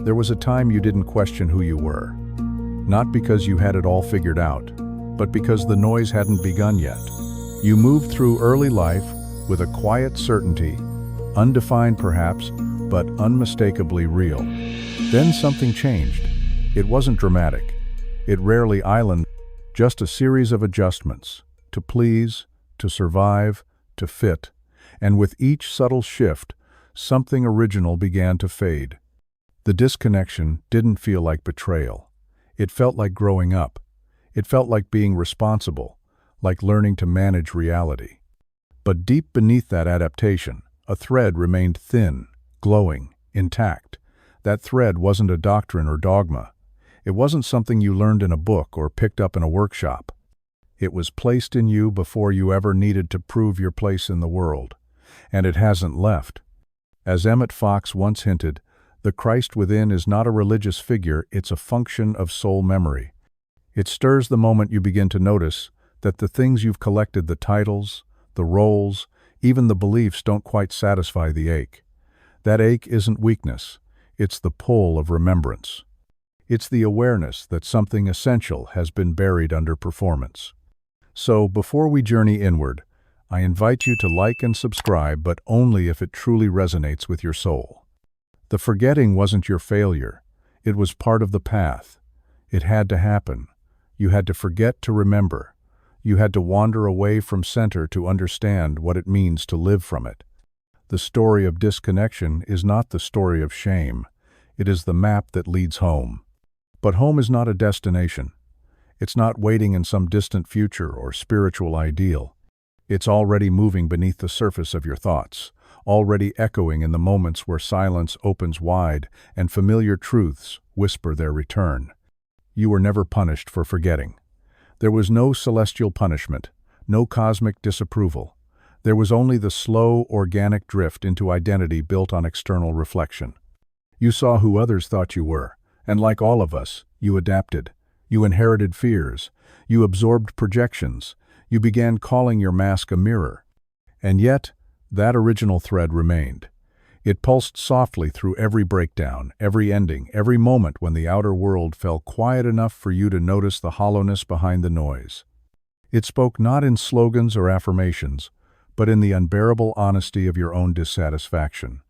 There was a time you didn't question who you were. Not because you had it all figured out, but because the noise hadn't begun yet. You moved through early life with a quiet certainty, undefined perhaps, but unmistakably real. Then something changed. It wasn't dramatic. It rarely islanded, just a series of adjustments, to please, to survive, to fit. And with each subtle shift, something original began to fade. The disconnection didn't feel like betrayal. It felt like growing up. It felt like being responsible, like learning to manage reality. But deep beneath that adaptation, a thread remained thin, glowing, intact. That thread wasn't a doctrine or dogma. It wasn't something you learned in a book or picked up in a workshop. It was placed in you before you ever needed to prove your place in the world. And it hasn't left. As Emmet Fox once hinted, the Christ within is not a religious figure, it's a function of soul memory. It stirs the moment you begin to notice that the things you've collected, the titles, the roles, even the beliefs, don't quite satisfy the ache. That ache isn't weakness, it's the pull of remembrance. It's the awareness that something essential has been buried under performance. So, before we journey inward, I invite you to like and subscribe, but only if it truly resonates with your soul. The forgetting wasn't your failure. It was part of the path. It had to happen. You had to forget to remember. You had to wander away from center to understand what it means to live from it. The story of disconnection is not the story of shame. It is the map that leads home. But home is not a destination. It's not waiting in some distant future or spiritual ideal. It's already moving beneath the surface of your thoughts, already echoing in the moments where silence opens wide and familiar truths whisper their return. You were never punished for forgetting. There was no celestial punishment, no cosmic disapproval. There was only the slow, organic drift into identity built on external reflection. You saw who others thought you were, and like all of us, you adapted. You inherited fears. You absorbed projections. You began calling your mask a mirror. And yet, that original thread remained. It pulsed softly through every breakdown, every ending, every moment when the outer world fell quiet enough for you to notice the hollowness behind the noise. It spoke not in slogans or affirmations, but in the unbearable honesty of your own dissatisfaction.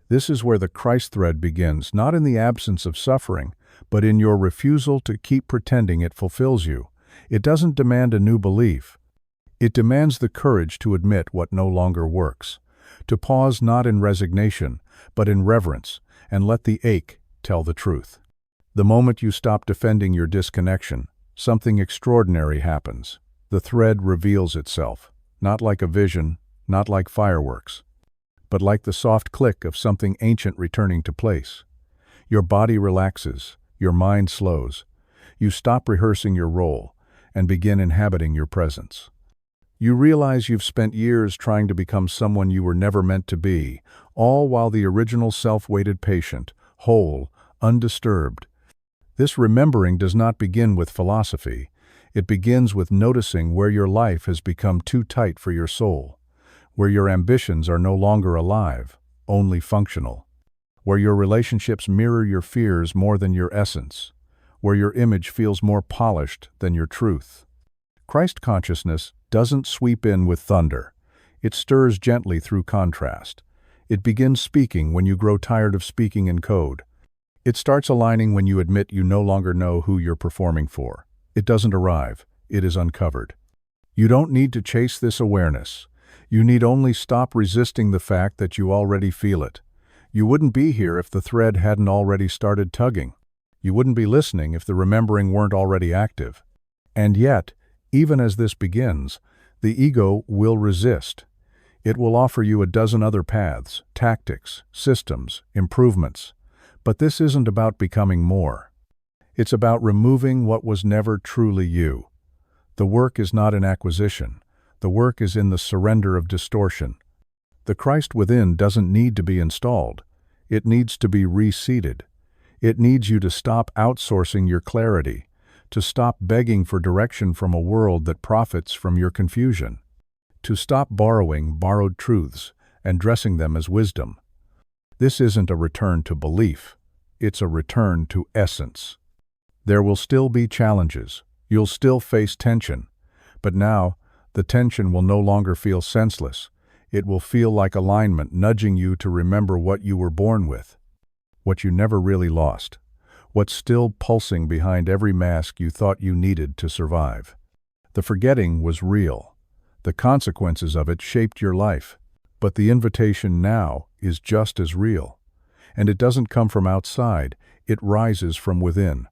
This is where the Christ thread begins, not in the absence of suffering, but in your refusal to keep pretending it fulfills you. It doesn't demand a new belief. It demands the courage to admit what no longer works, to pause not in resignation, but in reverence, and let the ache tell the truth. The moment you stop defending your disconnection, something extraordinary happens. The thread reveals itself, not like a vision, not like fireworks, but like the soft click of something ancient returning to place. Your body relaxes, your mind slows. You stop rehearsing your role and begin inhabiting your presence. You realize you've spent years trying to become someone you were never meant to be, all while the original self waited patient, whole, undisturbed. This remembering does not begin with philosophy. It begins with noticing where your life has become too tight for your soul, where your ambitions are no longer alive, only functional, where your relationships mirror your fears more than your essence, where your image feels more polished than your truth. Christ consciousness doesn't sweep in with thunder. It stirs gently through contrast. It begins speaking when you grow tired of speaking in code. It starts aligning when you admit you no longer know who you're performing for. It doesn't arrive. It is uncovered. You don't need to chase this awareness. You need only stop resisting the fact that you already feel it. You wouldn't be here if the thread hadn't already started tugging. You wouldn't be listening if the remembering weren't already active. And yet, even as this begins, the ego will resist. It will offer you a dozen other paths, tactics, systems, improvements. But this isn't about becoming more. It's about removing what was never truly you. The work is not in acquisition. The work is in the surrender of distortion. The Christ within doesn't need to be installed. It needs to be reseated. It needs you to stop outsourcing your clarity, to stop begging for direction from a world that profits from your confusion, to stop borrowing borrowed truths and dressing them as wisdom. This isn't a return to belief. it's a return to essence. There will still be challenges. You'll still face tension. But now, the tension will no longer feel senseless. It will feel like alignment, nudging you to remember what you were born with, what you never really lost, what's still pulsing behind every mask you thought you needed to survive. The forgetting was real. The consequences of it shaped your life. But the invitation now is just as real. And it doesn't come from outside, it rises from within.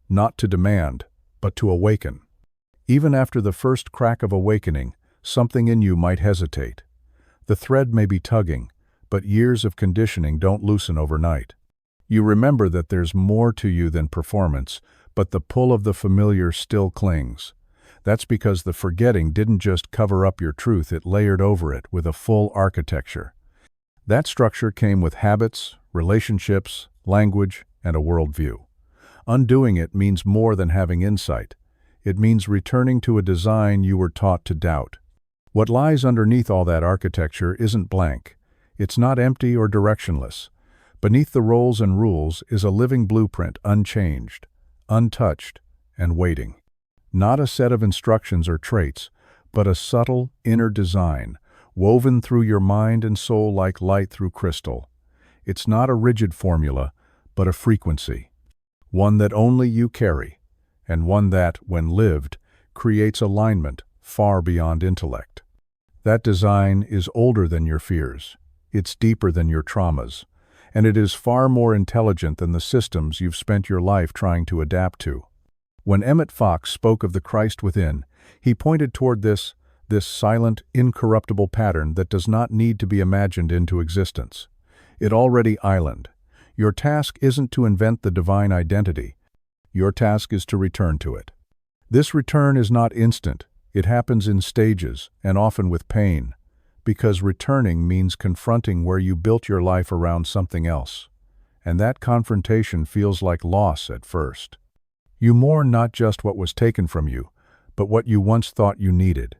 Not to demand, but to awaken. Even after the first crack of awakening, something in you might hesitate. The thread may be tugging, but years of conditioning don't loosen overnight. You remember that there's more to you than performance, but the pull of the familiar still clings. That's because the forgetting didn't just cover up your truth, it layered over it with a full architecture. That structure came with habits, relationships, language, and a worldview. Undoing it means more than having insight. It means returning to a design you were taught to doubt. What lies underneath all that architecture isn't blank. It's not empty or directionless. Beneath the roles and rules is a living blueprint, unchanged, untouched, and waiting. Not a set of instructions or traits, but a subtle inner design, woven through your mind and soul like light through crystal. It's not a rigid formula, but a frequency. One that only you carry, and one that, when lived, creates alignment far beyond intellect. That design is older than your fears. It's deeper than your traumas. And it is far more intelligent than the systems you've spent your life trying to adapt to. When Emmet Fox spoke of the Christ within, he pointed toward this silent, incorruptible pattern that does not need to be imagined into existence. It already island. Your task isn't to invent the divine identity. Your task is to return to it. This return is not instant. It happens in stages, and often with pain, because returning means confronting where you built your life around something else. And that confrontation feels like loss at first. You mourn not just what was taken from you, but what you once thought you needed.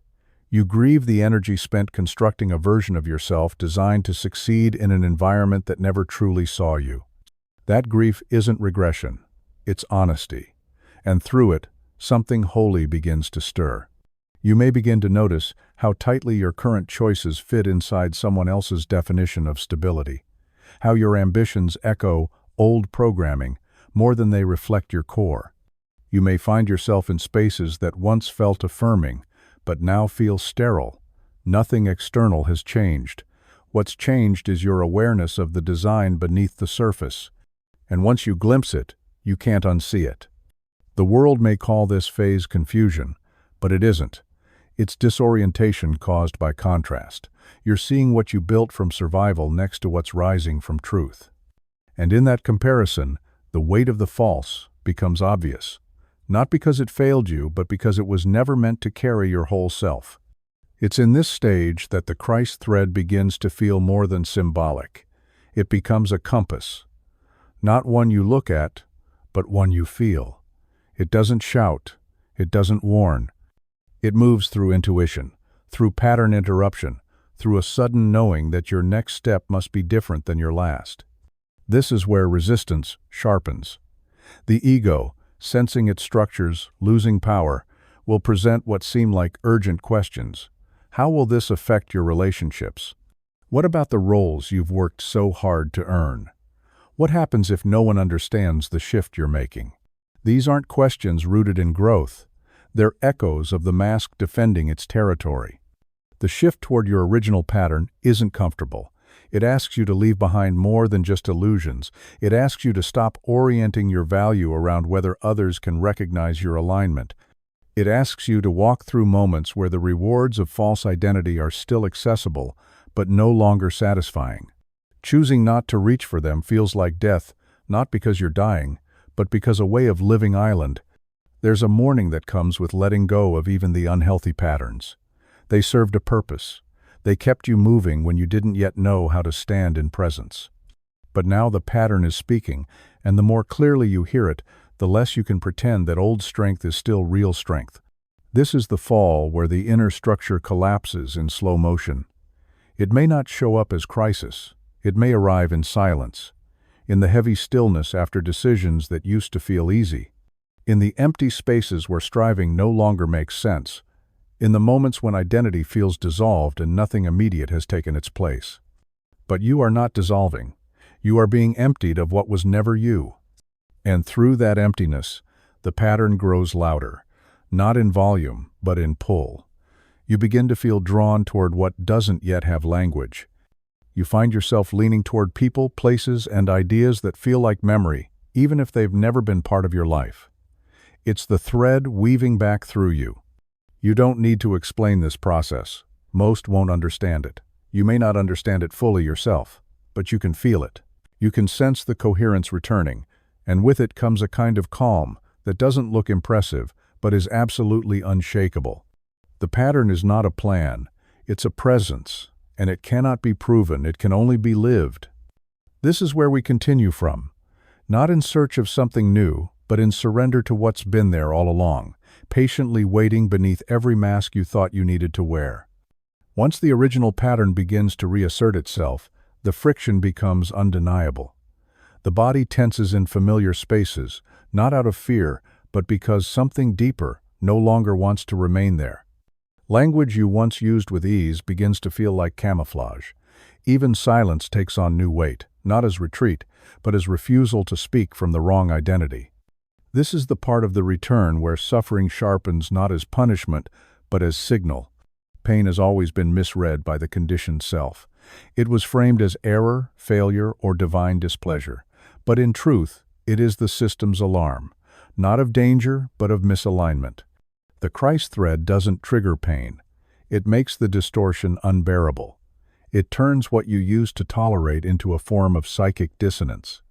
You grieve the energy spent constructing a version of yourself designed to succeed in an environment that never truly saw you. That grief isn't regression, it's honesty. And through it, something holy begins to stir. You may begin to notice how tightly your current choices fit inside someone else's definition of stability, how your ambitions echo old programming more than they reflect your core. You may find yourself in spaces that once felt affirming, but now feel sterile. Nothing external has changed. What's changed is your awareness of the design beneath the surface. And once you glimpse it, you can't unsee it. The world may call this phase confusion, but it isn't. It's disorientation caused by contrast. You're seeing what you built from survival next to what's rising from truth. And in that comparison, the weight of the false becomes obvious. Not because it failed you, but because it was never meant to carry your whole self. It's in this stage that the Christ thread begins to feel more than symbolic. It becomes a compass. Not one you look at, but one you feel. It doesn't shout. It doesn't warn. It moves through intuition, through pattern interruption, through a sudden knowing that your next step must be different than your last. This is where resistance sharpens. The ego, sensing its structures, losing power, will present what seem like urgent questions. How will this affect your relationships? What about the roles you've worked so hard to earn? What happens if no one understands the shift you're making? These aren't questions rooted in growth. They're echoes of the mask defending its territory. The shift toward your original pattern isn't comfortable. It asks you to leave behind more than just illusions. It asks you to stop orienting your value around whether others can recognize your alignment. It asks you to walk through moments where the rewards of false identity are still accessible, but no longer satisfying. Choosing not to reach for them feels like death, not because you're dying, but because a way of living island. There's a mourning that comes with letting go of even the unhealthy patterns. They served a purpose. They kept you moving when you didn't yet know how to stand in presence. But now the pattern is speaking, and the more clearly you hear it, the less you can pretend that old strength is still real strength. This is the fall where the inner structure collapses in slow motion. It may not show up as crisis. It may arrive in silence. in the heavy stillness after decisions that used to feel easy, in the empty spaces where striving no longer makes sense, in the moments when identity feels dissolved and nothing immediate has taken its place. But you are not dissolving. You are being emptied of what was never you. And through that emptiness, the pattern grows louder, not in volume, but in pull. You begin to feel drawn toward what doesn't yet have language. You find yourself leaning toward people, places, and ideas that feel like memory, even if they've never been part of your life. It's the thread weaving back through you. You don't need to explain this process. Most won't understand it. You may not understand it fully yourself, but you can feel it. You can sense the coherence returning, and with it comes a kind of calm that doesn't look impressive, but is absolutely unshakable. The pattern is not a plan, it's a presence, and it cannot be proven, it can only be lived. This is where we continue from, not in search of something new, but in surrender to what's been there all along, patiently waiting beneath every mask you thought you needed to wear. Once the original pattern begins to reassert itself, the friction becomes undeniable. The body tenses in familiar spaces, not out of fear, but because something deeper no longer wants to remain there. Language you once used with ease begins to feel like camouflage. Even silence takes on new weight, not as retreat, but as refusal to speak from the wrong identity. This is the part of the return where suffering sharpens not as punishment, but as signal. Pain has always been misread by the conditioned self. It was framed as error, failure, or divine displeasure. But in truth, it is the system's alarm, not of danger, but of misalignment. The Christ thread doesn't trigger pain. It makes the distortion unbearable. It turns what you used to tolerate into a form of psychic dissonance.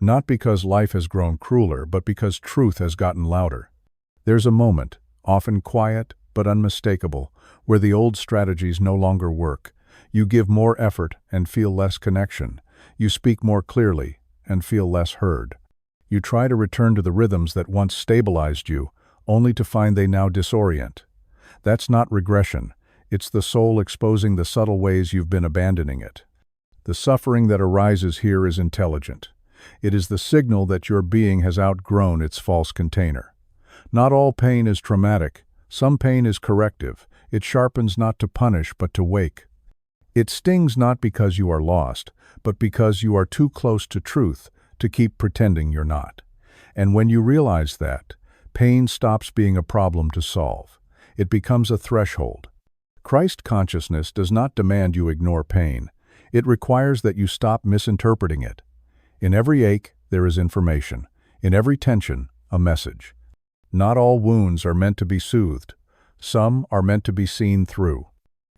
Not because life has grown crueler, but because truth has gotten louder. There's a moment, often quiet but unmistakable, where the old strategies no longer work. You give more effort and feel less connection. You speak more clearly and feel less heard. You try to return to the rhythms that once stabilized you, only to find they now disorient. That's not regression. It's the soul exposing the subtle ways you've been abandoning it. The suffering that arises here is intelligent. It is the signal that your being has outgrown its false container. Not all pain is traumatic. Some pain is corrective. It sharpens not to punish, but to wake. It stings not because you are lost, but because you are too close to truth to keep pretending you're not. And when you realize that, pain stops being a problem to solve. It becomes a threshold. Christ consciousness does not demand you ignore pain. It requires that you stop misinterpreting it. In every ache, there is information. In every tension, a message. Not all wounds are meant to be soothed. Some are meant to be seen through.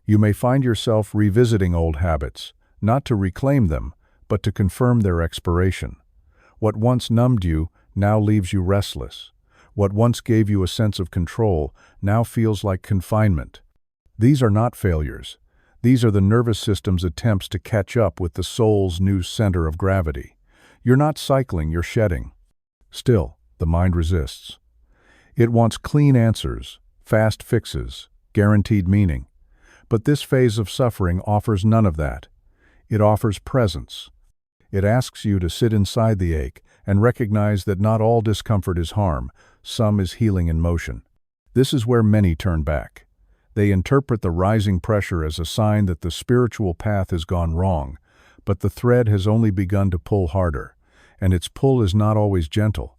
You may find yourself revisiting old habits, not to reclaim them, but to confirm their expiration. What once numbed you now leaves you restless. What once gave you a sense of control now feels like confinement. These are not failures. These are the nervous system's attempts to catch up with the soul's new center of gravity. You're not cycling, you're shedding. Still, the mind resists. It wants clean answers, fast fixes, guaranteed meaning. But this phase of suffering offers none of that. It offers presence. It asks you to sit inside the ache and recognize that not all discomfort is harm, some is healing in motion. This is where many turn back. They interpret the rising pressure as a sign that the spiritual path has gone wrong, but the thread has only begun to pull harder, and its pull is not always gentle.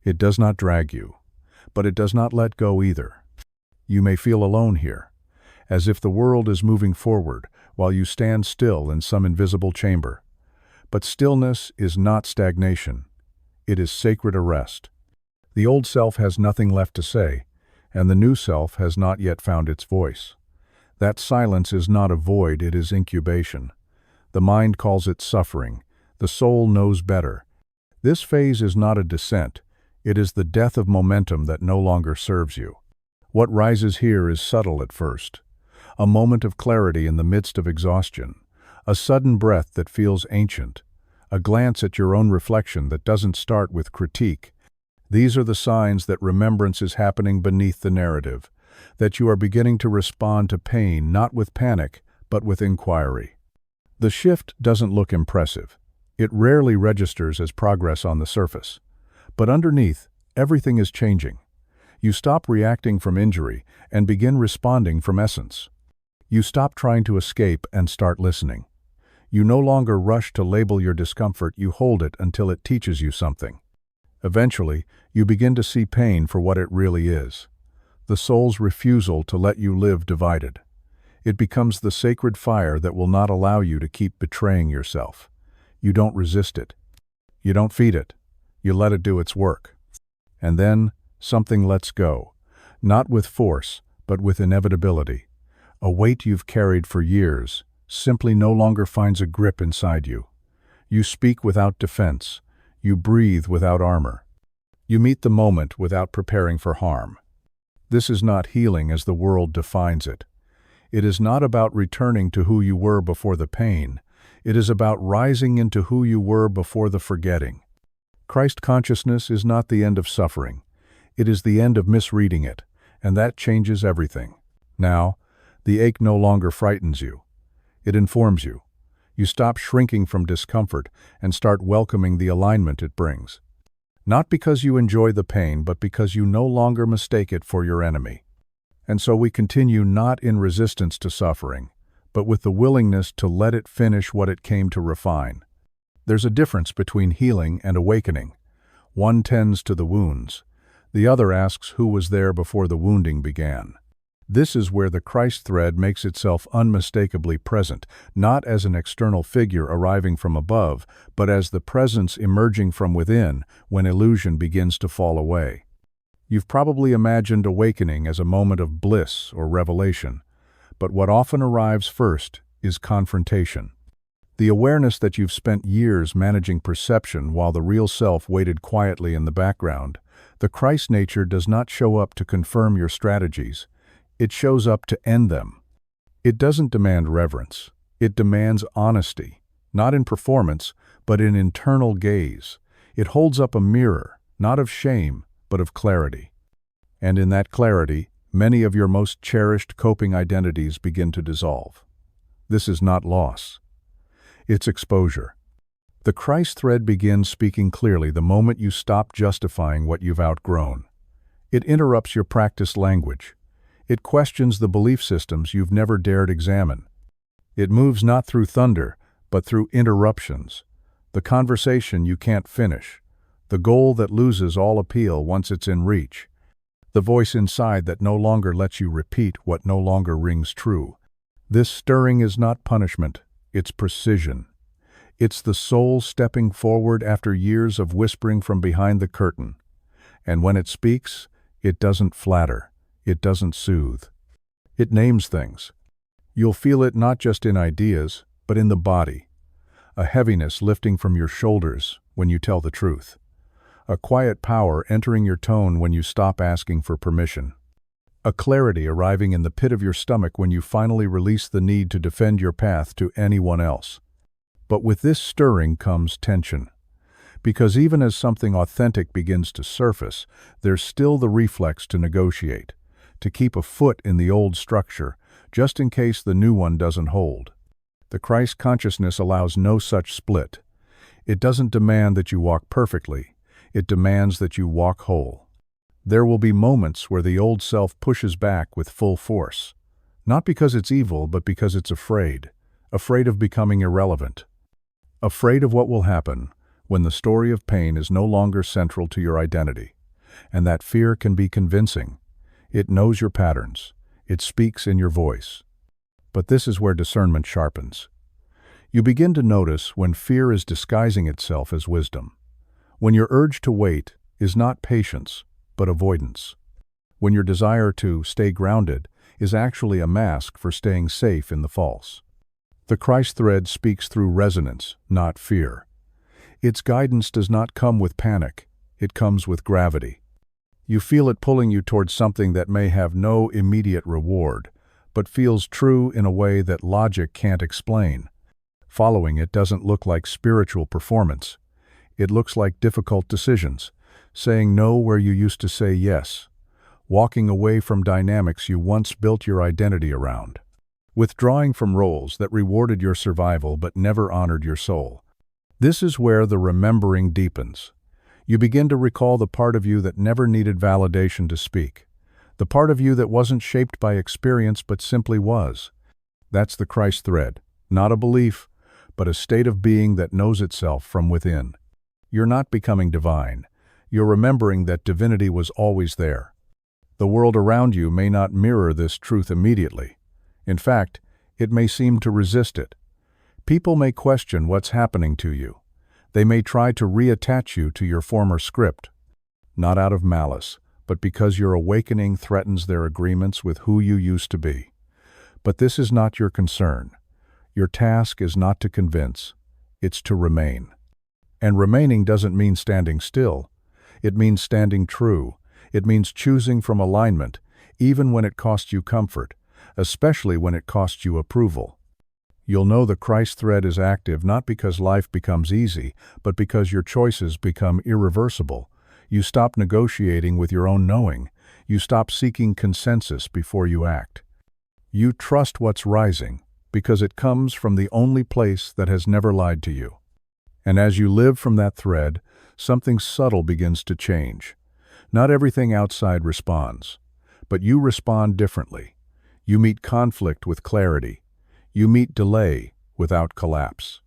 It does not drag you, but it does not let go either. You may feel alone here, as if the world is moving forward while you stand still in some invisible chamber. But stillness is not stagnation. It is sacred arrest. The old self has nothing left to say, and the new self has not yet found its voice. That silence is not a void, it is incubation. The mind calls it suffering. The soul knows better. This phase is not a descent. It is the death of momentum that no longer serves you. What rises here is subtle at first. A moment of clarity in the midst of exhaustion. A sudden breath that feels ancient. A glance at your own reflection that doesn't start with critique. These are the signs that remembrance is happening beneath the narrative, that you are beginning to respond to pain not with panic, but with inquiry. The shift doesn't look impressive. It rarely registers as progress on the surface. But underneath, everything is changing. You stop reacting from injury and begin responding from essence. You stop trying to escape and start listening. You no longer rush to label your discomfort, you hold it until it teaches you something. Eventually, you begin to see pain for what it really is. The soul's refusal to let you live divided. It becomes the sacred fire that will not allow you to keep betraying yourself. You don't resist it. You don't feed it. You let it do its work. And then, something lets go. Not with force, but with inevitability. A weight you've carried for years simply no longer finds a grip inside you. You speak without defense. You breathe without armor. You meet the moment without preparing for harm. This is not healing as the world defines it. It is not about returning to who you were before the pain. It is about rising into who you were before the forgetting. Christ consciousness is not the end of suffering. It is the end of misreading it, and that changes everything. Now, the ache no longer frightens you. It informs you. You stop shrinking from discomfort and start welcoming the alignment it brings. Not because you enjoy the pain, but because you no longer mistake it for your enemy. And so we continue not in resistance to suffering, but with the willingness to let it finish what it came to refine. There's a difference between healing and awakening. One tends to the wounds. The other asks who was there before the wounding began. This is where the Christ thread makes itself unmistakably present, not as an external figure arriving from above, but as the presence emerging from within when illusion begins to fall away. You've probably imagined awakening as a moment of bliss or revelation, but what often arrives first is confrontation. The awareness that you've spent years managing perception while the real self waited quietly in the background. The Christ nature does not show up to confirm your strategies. It shows up to end them. It doesn't demand reverence. It demands honesty, not in performance, but in internal gaze. It holds up a mirror, not of shame, but of clarity. And in that clarity, many of your most cherished coping identities begin to dissolve. This is not loss. It's exposure. The Christ thread begins speaking clearly the moment you stop justifying what you've outgrown. It interrupts your practiced language. It questions the belief systems you've never dared examine. It moves not through thunder, but through interruptions. The conversation you can't finish. The goal that loses all appeal once it's in reach. The voice inside that no longer lets you repeat what no longer rings true. This stirring is not punishment, it's precision. It's the soul stepping forward after years of whispering from behind the curtain. And when it speaks, it doesn't flatter. It doesn't soothe. It names things. You'll feel it not just in ideas, but in the body. A heaviness lifting from your shoulders when you tell the truth. A quiet power entering your tone when you stop asking for permission. A clarity arriving in the pit of your stomach when you finally release the need to defend your path to anyone else. But with this stirring comes tension. Because even as something authentic begins to surface, there's still the reflex to negotiate, to keep a foot in the old structure, just in case the new one doesn't hold. The Christ consciousness allows no such split. It doesn't demand that you walk perfectly. It demands that you walk whole. There will be moments where the old self pushes back with full force. Not because it's evil, but because it's afraid. Afraid of becoming irrelevant. Afraid of what will happen when the story of pain is no longer central to your identity. And that fear can be convincing. It knows your patterns. It speaks in your voice. But this is where discernment sharpens. You begin to notice when fear is disguising itself as wisdom. When your urge to wait is not patience, but avoidance. When your desire to stay grounded is actually a mask for staying safe in the false. The Christ thread speaks through resonance, not fear. Its guidance does not come with panic. It comes with gravity. You feel it pulling you towards something that may have no immediate reward, but feels true in a way that logic can't explain. Following it doesn't look like spiritual performance. It looks like difficult decisions, saying no where you used to say yes, walking away from dynamics you once built your identity around, withdrawing from roles that rewarded your survival but never honored your soul. This is where the remembering deepens. You begin to recall the part of you that never needed validation to speak, the part of you that wasn't shaped by experience but simply was. That's the Christ thread, not a belief, but a state of being that knows itself from within. You're not becoming divine. You're remembering that divinity was always there. The world around you may not mirror this truth immediately. In fact, it may seem to resist it. People may question what's happening to you. They may try to reattach you to your former script, not out of malice, but because your awakening threatens their agreements with who you used to be. But this is not your concern. Your task is not to convince, it's to remain. And remaining doesn't mean standing still. It means standing true. It means choosing from alignment, even when it costs you comfort, especially when it costs you approval. You'll know the Christ thread is active not because life becomes easy, but because your choices become irreversible. You stop negotiating with your own knowing. You stop seeking consensus before you act. You trust what's rising, because it comes from the only place that has never lied to you. And as you live from that thread, something subtle begins to change. Not everything outside responds, but you respond differently. You meet conflict with clarity. You meet delay without collapse.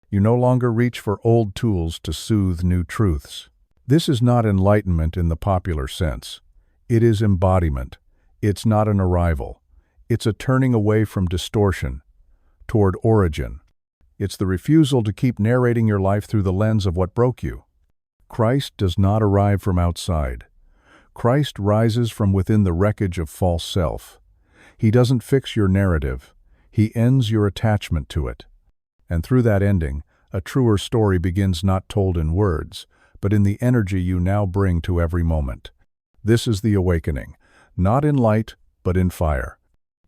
You no longer reach for old tools to soothe new truths. This is not enlightenment in the popular sense. It is embodiment. It's not an arrival. It's a turning away from distortion toward origin. It's the refusal to keep narrating your life through the lens of what broke you. Christ does not arrive from outside. Christ rises from within the wreckage of false self. He doesn't fix your narrative. He ends your attachment to it. And through that ending, a truer story begins not told in words, but in the energy you now bring to every moment. This is the awakening, not in light, but in fire.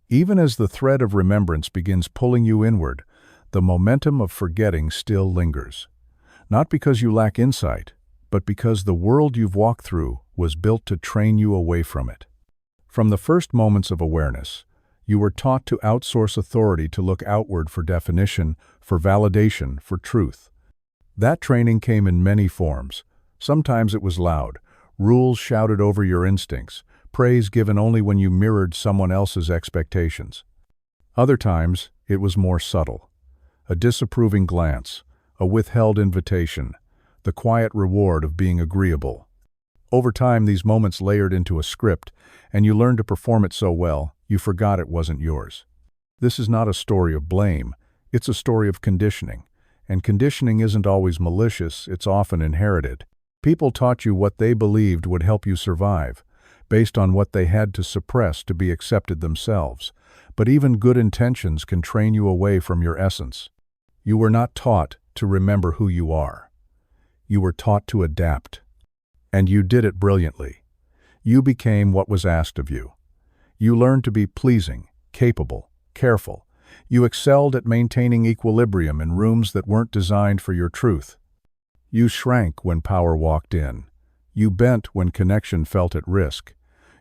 Even as the thread of remembrance begins pulling you inward, the momentum of forgetting still lingers. Not because you lack insight, but because the world you've walked through was built to train you away from it. From the first moments of awareness, you were taught to outsource authority to look outward for definition, for validation, for truth. That training came in many forms. Sometimes it was loud, rules shouted over your instincts, praise given only when you mirrored someone else's expectations. Other times, it was more subtle. A disapproving glance, a withheld invitation, the quiet reward of being agreeable. Over time, these moments layered into a script, and you learned to perform it so well, you forgot it wasn't yours. This is not a story of blame, it's a story of conditioning. And conditioning isn't always malicious, it's often inherited. People taught you what they believed would help you survive, based on what they had to suppress to be accepted themselves. But even good intentions can train you away from your essence. You were not taught to remember who you are. You were taught to adapt. And you did it brilliantly. You became what was asked of you. You learned to be pleasing, capable, careful. You excelled at maintaining equilibrium in rooms that weren't designed for your truth. You shrank when power walked in. You bent when connection felt at risk.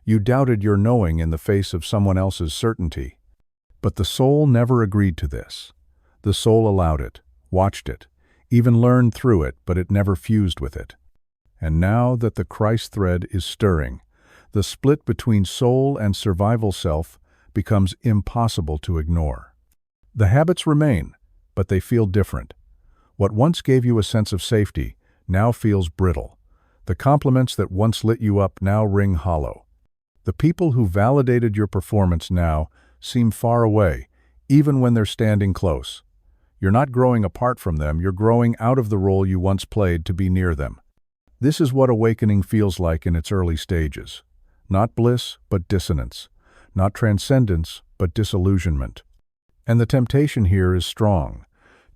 You doubted your knowing in the face of someone else's certainty. But the soul never agreed to this. The soul allowed it, watched it, even learned through it, but it never fused with it. And now that the Christ thread is stirring, the split between soul and survival self becomes impossible to ignore. The habits remain, but they feel different. What once gave you a sense of safety now feels brittle. The compliments that once lit you up now ring hollow. The people who validated your performance now seem far away, even when they're standing close. You're not growing apart from them, you're growing out of the role you once played to be near them. This is what awakening feels like in its early stages. Not bliss, but dissonance. Not transcendence, but disillusionment. And the temptation here is strong.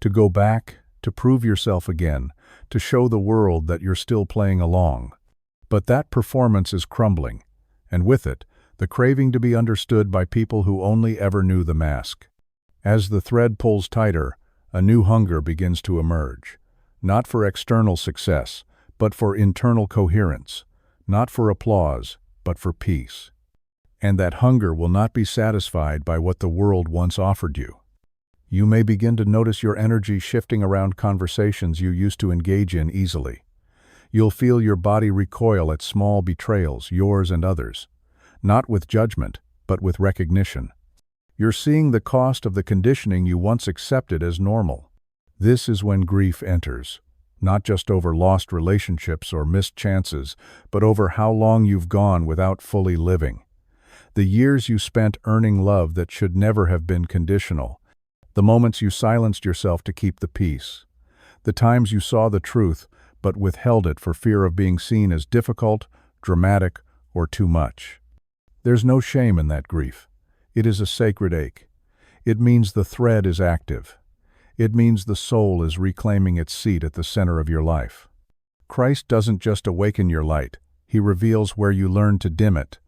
To go back, to prove yourself again, to show the world that you're still playing along. But that performance is crumbling, and with it, the craving to be understood by people who only ever knew the mask. As the thread pulls tighter, a new hunger begins to emerge. Not for external success, but for internal coherence. Not for applause, but for peace. And that hunger will not be satisfied by what the world once offered you. You may begin to notice your energy shifting around conversations you used to engage in easily. You'll feel your body recoil at small betrayals, yours and others, not with judgment, but with recognition. You're seeing the cost of the conditioning you once accepted as normal. This is when grief enters, not just over lost relationships or missed chances, but over how long you've gone without fully living. The years you spent earning love that should never have been conditional. The moments you silenced yourself to keep the peace. The times you saw the truth, but withheld it for fear of being seen as difficult, dramatic, or too much. There's no shame in that grief. It is a sacred ache. It means the thread is active. It means the soul is reclaiming its seat at the center of your life. Christ doesn't just awaken your light. He reveals where you learned to dim it.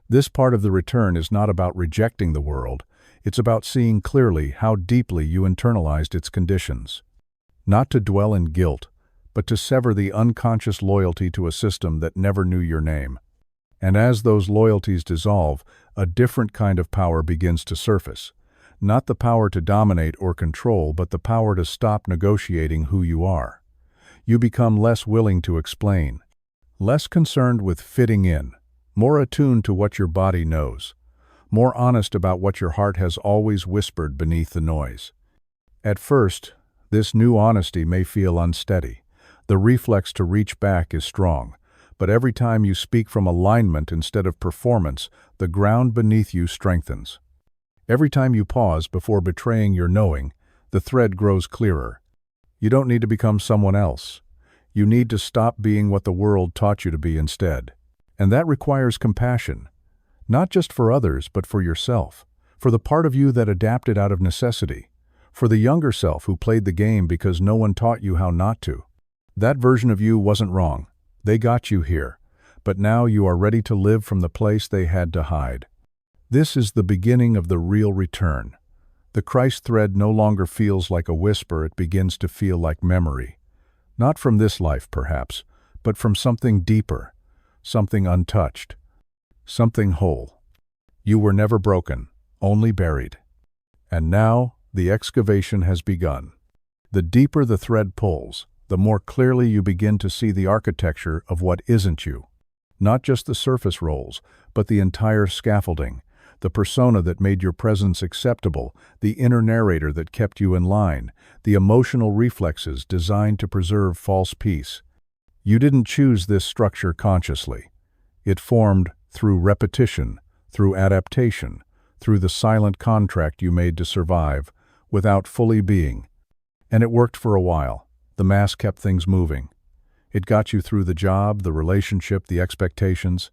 This part of the return is not about rejecting the world. It's about seeing clearly how deeply you internalized its conditions. Not to dwell in guilt, but to sever the unconscious loyalty to a system that never knew your name. And as those loyalties dissolve, a different kind of power begins to surface. Not the power to dominate or control, but the power to stop negotiating who you are. You become less willing to explain, less concerned with fitting in, more attuned to what your body knows, more honest about what your heart has always whispered beneath the noise. At first, this new honesty may feel unsteady. The reflex to reach back is strong, but every time you speak from alignment instead of performance, the ground beneath you strengthens. Every time you pause before betraying your knowing, the thread grows clearer. You don't need to become someone else. You need to stop being what the world taught you to be instead. And that requires compassion, not just for others, but for yourself, for the part of you that adapted out of necessity, for the younger self who played the game because no one taught you how not to. That version of you wasn't wrong. They got you here, but now you are ready to live from the place they had to hide. This is the beginning of the real return. The Christ thread no longer feels like a whisper, it begins to feel like memory. Not from this life, perhaps, but from something deeper, something untouched, something whole. You were never broken, only buried. And now, the excavation has begun. The deeper the thread pulls, the more clearly you begin to see the architecture of what isn't you. Not just the surface roles, but the entire scaffolding, the persona that made your presence acceptable, the inner narrator that kept you in line, the emotional reflexes designed to preserve false peace. You didn't choose this structure consciously. It formed through repetition, through adaptation, through the silent contract you made to survive, without fully being. And it worked for a while. The mask kept things moving. It got you through the job, the relationship, the expectations.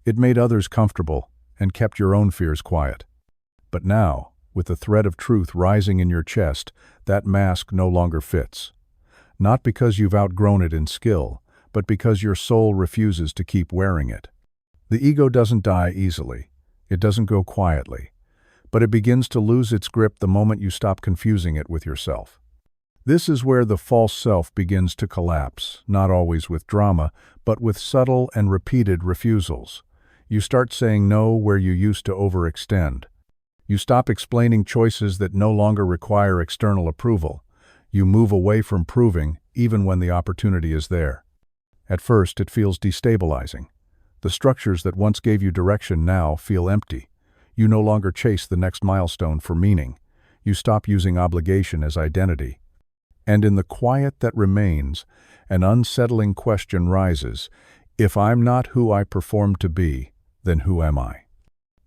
It made others comfortable and kept your own fears quiet. But now, with the thread of truth rising in your chest, that mask no longer fits. Not because you've outgrown it in skill, but because your soul refuses to keep wearing it. The ego doesn't die easily. It doesn't go quietly. But it begins to lose its grip the moment you stop confusing it with yourself. This is where the false self begins to collapse, not always with drama, but with subtle and repeated refusals. You start saying no where you used to overextend. You stop explaining choices that no longer require external approval. You move away from proving, even when the opportunity is there. At first, it feels destabilizing. The structures that once gave you direction now feel empty. You no longer chase the next milestone for meaning. You stop using obligation as identity. And in the quiet that remains, an unsettling question rises. If I'm not who I perform to be, then who am I?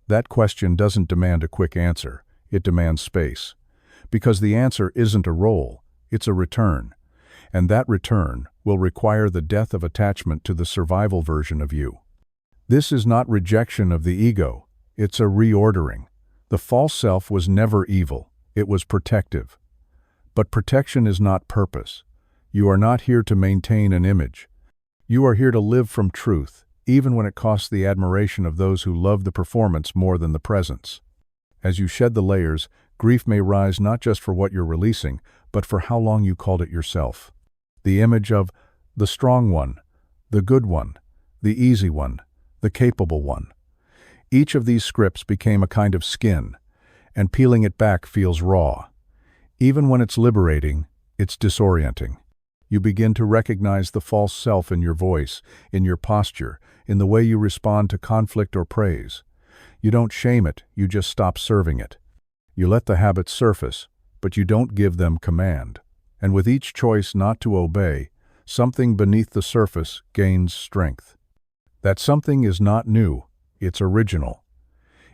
That question doesn't demand a quick answer. It demands space. Because the answer isn't a role, it's a return. And that return will require the death of attachment to the survival version of you. This is not rejection of the ego. It's a reordering. The false self was never evil. It was protective. But protection is not purpose. You are not here to maintain an image. You are here to live from truth, even when it costs the admiration of those who love the performance more than the presence. As you shed the layers, grief may rise not just for what you're releasing, but for how long you called it yourself. The image of the strong one, the good one, the easy one, the capable one. Each of these scripts became a kind of skin, and peeling it back feels raw. Even when it's liberating, it's disorienting. You begin to recognize the false self in your voice, in your posture, in the way you respond to conflict or praise. You don't shame it, you just stop serving it. You let the habits surface, but you don't give them command. And with each choice not to obey, something beneath the surface gains strength. That something is not new, it's original.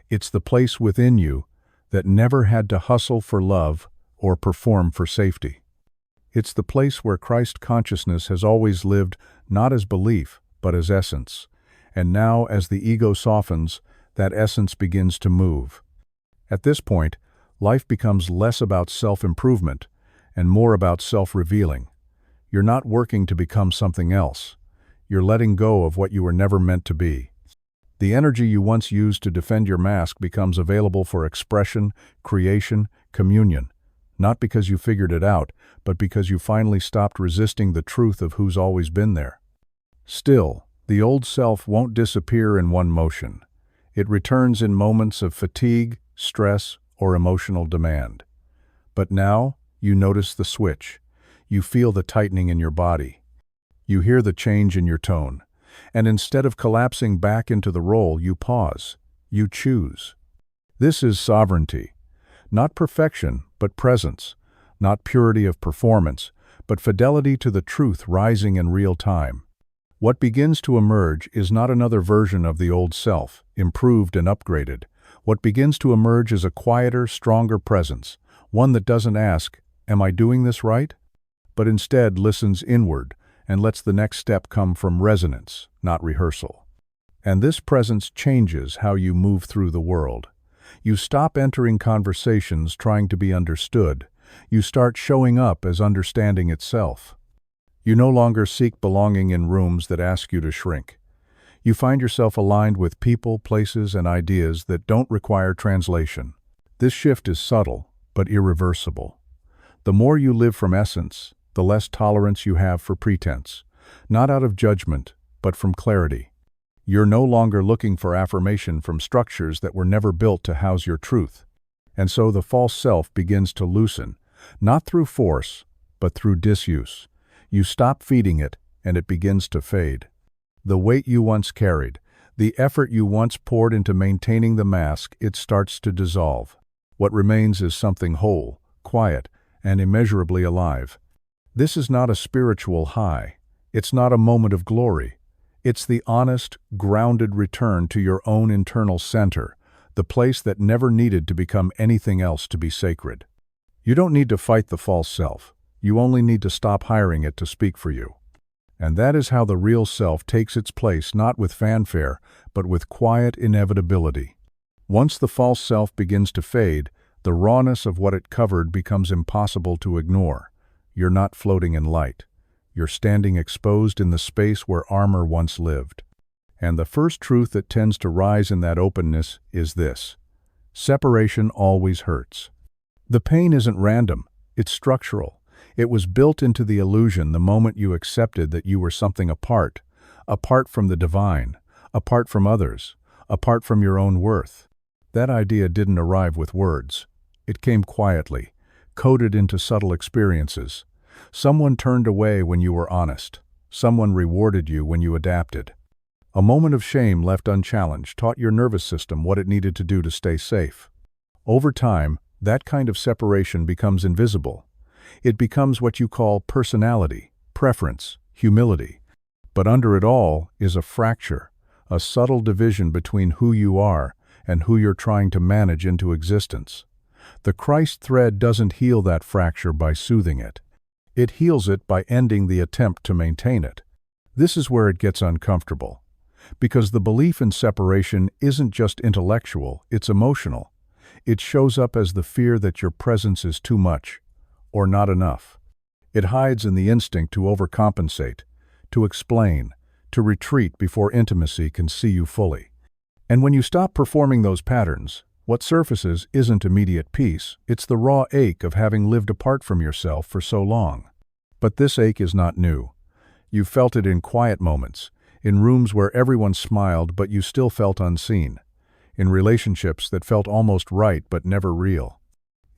It's the place within you that never had to hustle for love or perform for safety. It's the place where Christ consciousness has always lived not as belief, but as essence. And now, as the ego softens, that essence begins to move. At this point, life becomes less about self-improvement and more about self-revealing. You're not working to become something else. You're letting go of what you were never meant to be. The energy you once used to defend your mask becomes available for expression, creation, communion. Not because you figured it out, but because you finally stopped resisting the truth of who's always been there. Still, the old self won't disappear in one motion. It returns in moments of fatigue, stress, or emotional demand. But now, you notice the switch. You feel the tightening in your body. You hear the change in your tone. And instead of collapsing back into the role, you pause. You choose. This is sovereignty. Not perfection, but presence. Not purity of performance, but fidelity to the truth rising in real time. What begins to emerge is not another version of the old self, improved and upgraded. What begins to emerge is a quieter, stronger presence, one that doesn't ask, "Am I doing this right?" but instead listens inward and lets the next step come from resonance, not rehearsal. And this presence changes how you move through the world. You stop entering conversations trying to be understood. You start showing up as understanding itself. You no longer seek belonging in rooms that ask you to shrink. You find yourself aligned with people, places, and ideas that don't require translation. This shift is subtle, but irreversible. The more you live from essence, the less tolerance you have for pretense. Not out of judgment, but from clarity. You're no longer looking for affirmation from structures that were never built to house your truth. And so the false self begins to loosen, not through force, but through disuse. You stop feeding it, and it begins to fade. The weight you once carried, the effort you once poured into maintaining the mask, it starts to dissolve. What remains is something whole, quiet, and immeasurably alive. This is not a spiritual high. It's not a moment of glory. It's the honest, grounded return to your own internal center, the place that never needed to become anything else to be sacred. You don't need to fight the false self. You only need to stop hiring it to speak for you. And that is how the real self takes its place, not with fanfare, but with quiet inevitability. Once the false self begins to fade, the rawness of what it covered becomes impossible to ignore. You're not floating in light. You're standing exposed in the space where armor once lived. And the first truth that tends to rise in that openness is this: separation always hurts. The pain isn't random, it's structural. It was built into the illusion the moment you accepted that you were something apart from the divine, apart from others, apart from your own worth. That idea didn't arrive with words. It came quietly, coded into subtle experiences. Someone turned away when you were honest. Someone rewarded you when you adapted. A moment of shame left unchallenged taught your nervous system what it needed to do to stay safe. Over time, that kind of separation becomes invisible. It becomes what you call personality, preference, humility. But under it all is a fracture, a subtle division between who you are and who you're trying to manage into existence. The Christ thread doesn't heal that fracture by soothing it. It heals it by ending the attempt to maintain it. This is where it gets uncomfortable. Because the belief in separation isn't just intellectual, it's emotional. It shows up as the fear that your presence is too much, or not enough. It hides in the instinct to overcompensate, to explain, to retreat before intimacy can see you fully. And when you stop performing those patterns, what surfaces isn't immediate peace, it's the raw ache of having lived apart from yourself for so long. But this ache is not new. You've felt it in quiet moments, in rooms where everyone smiled but you still felt unseen, in relationships that felt almost right but never real.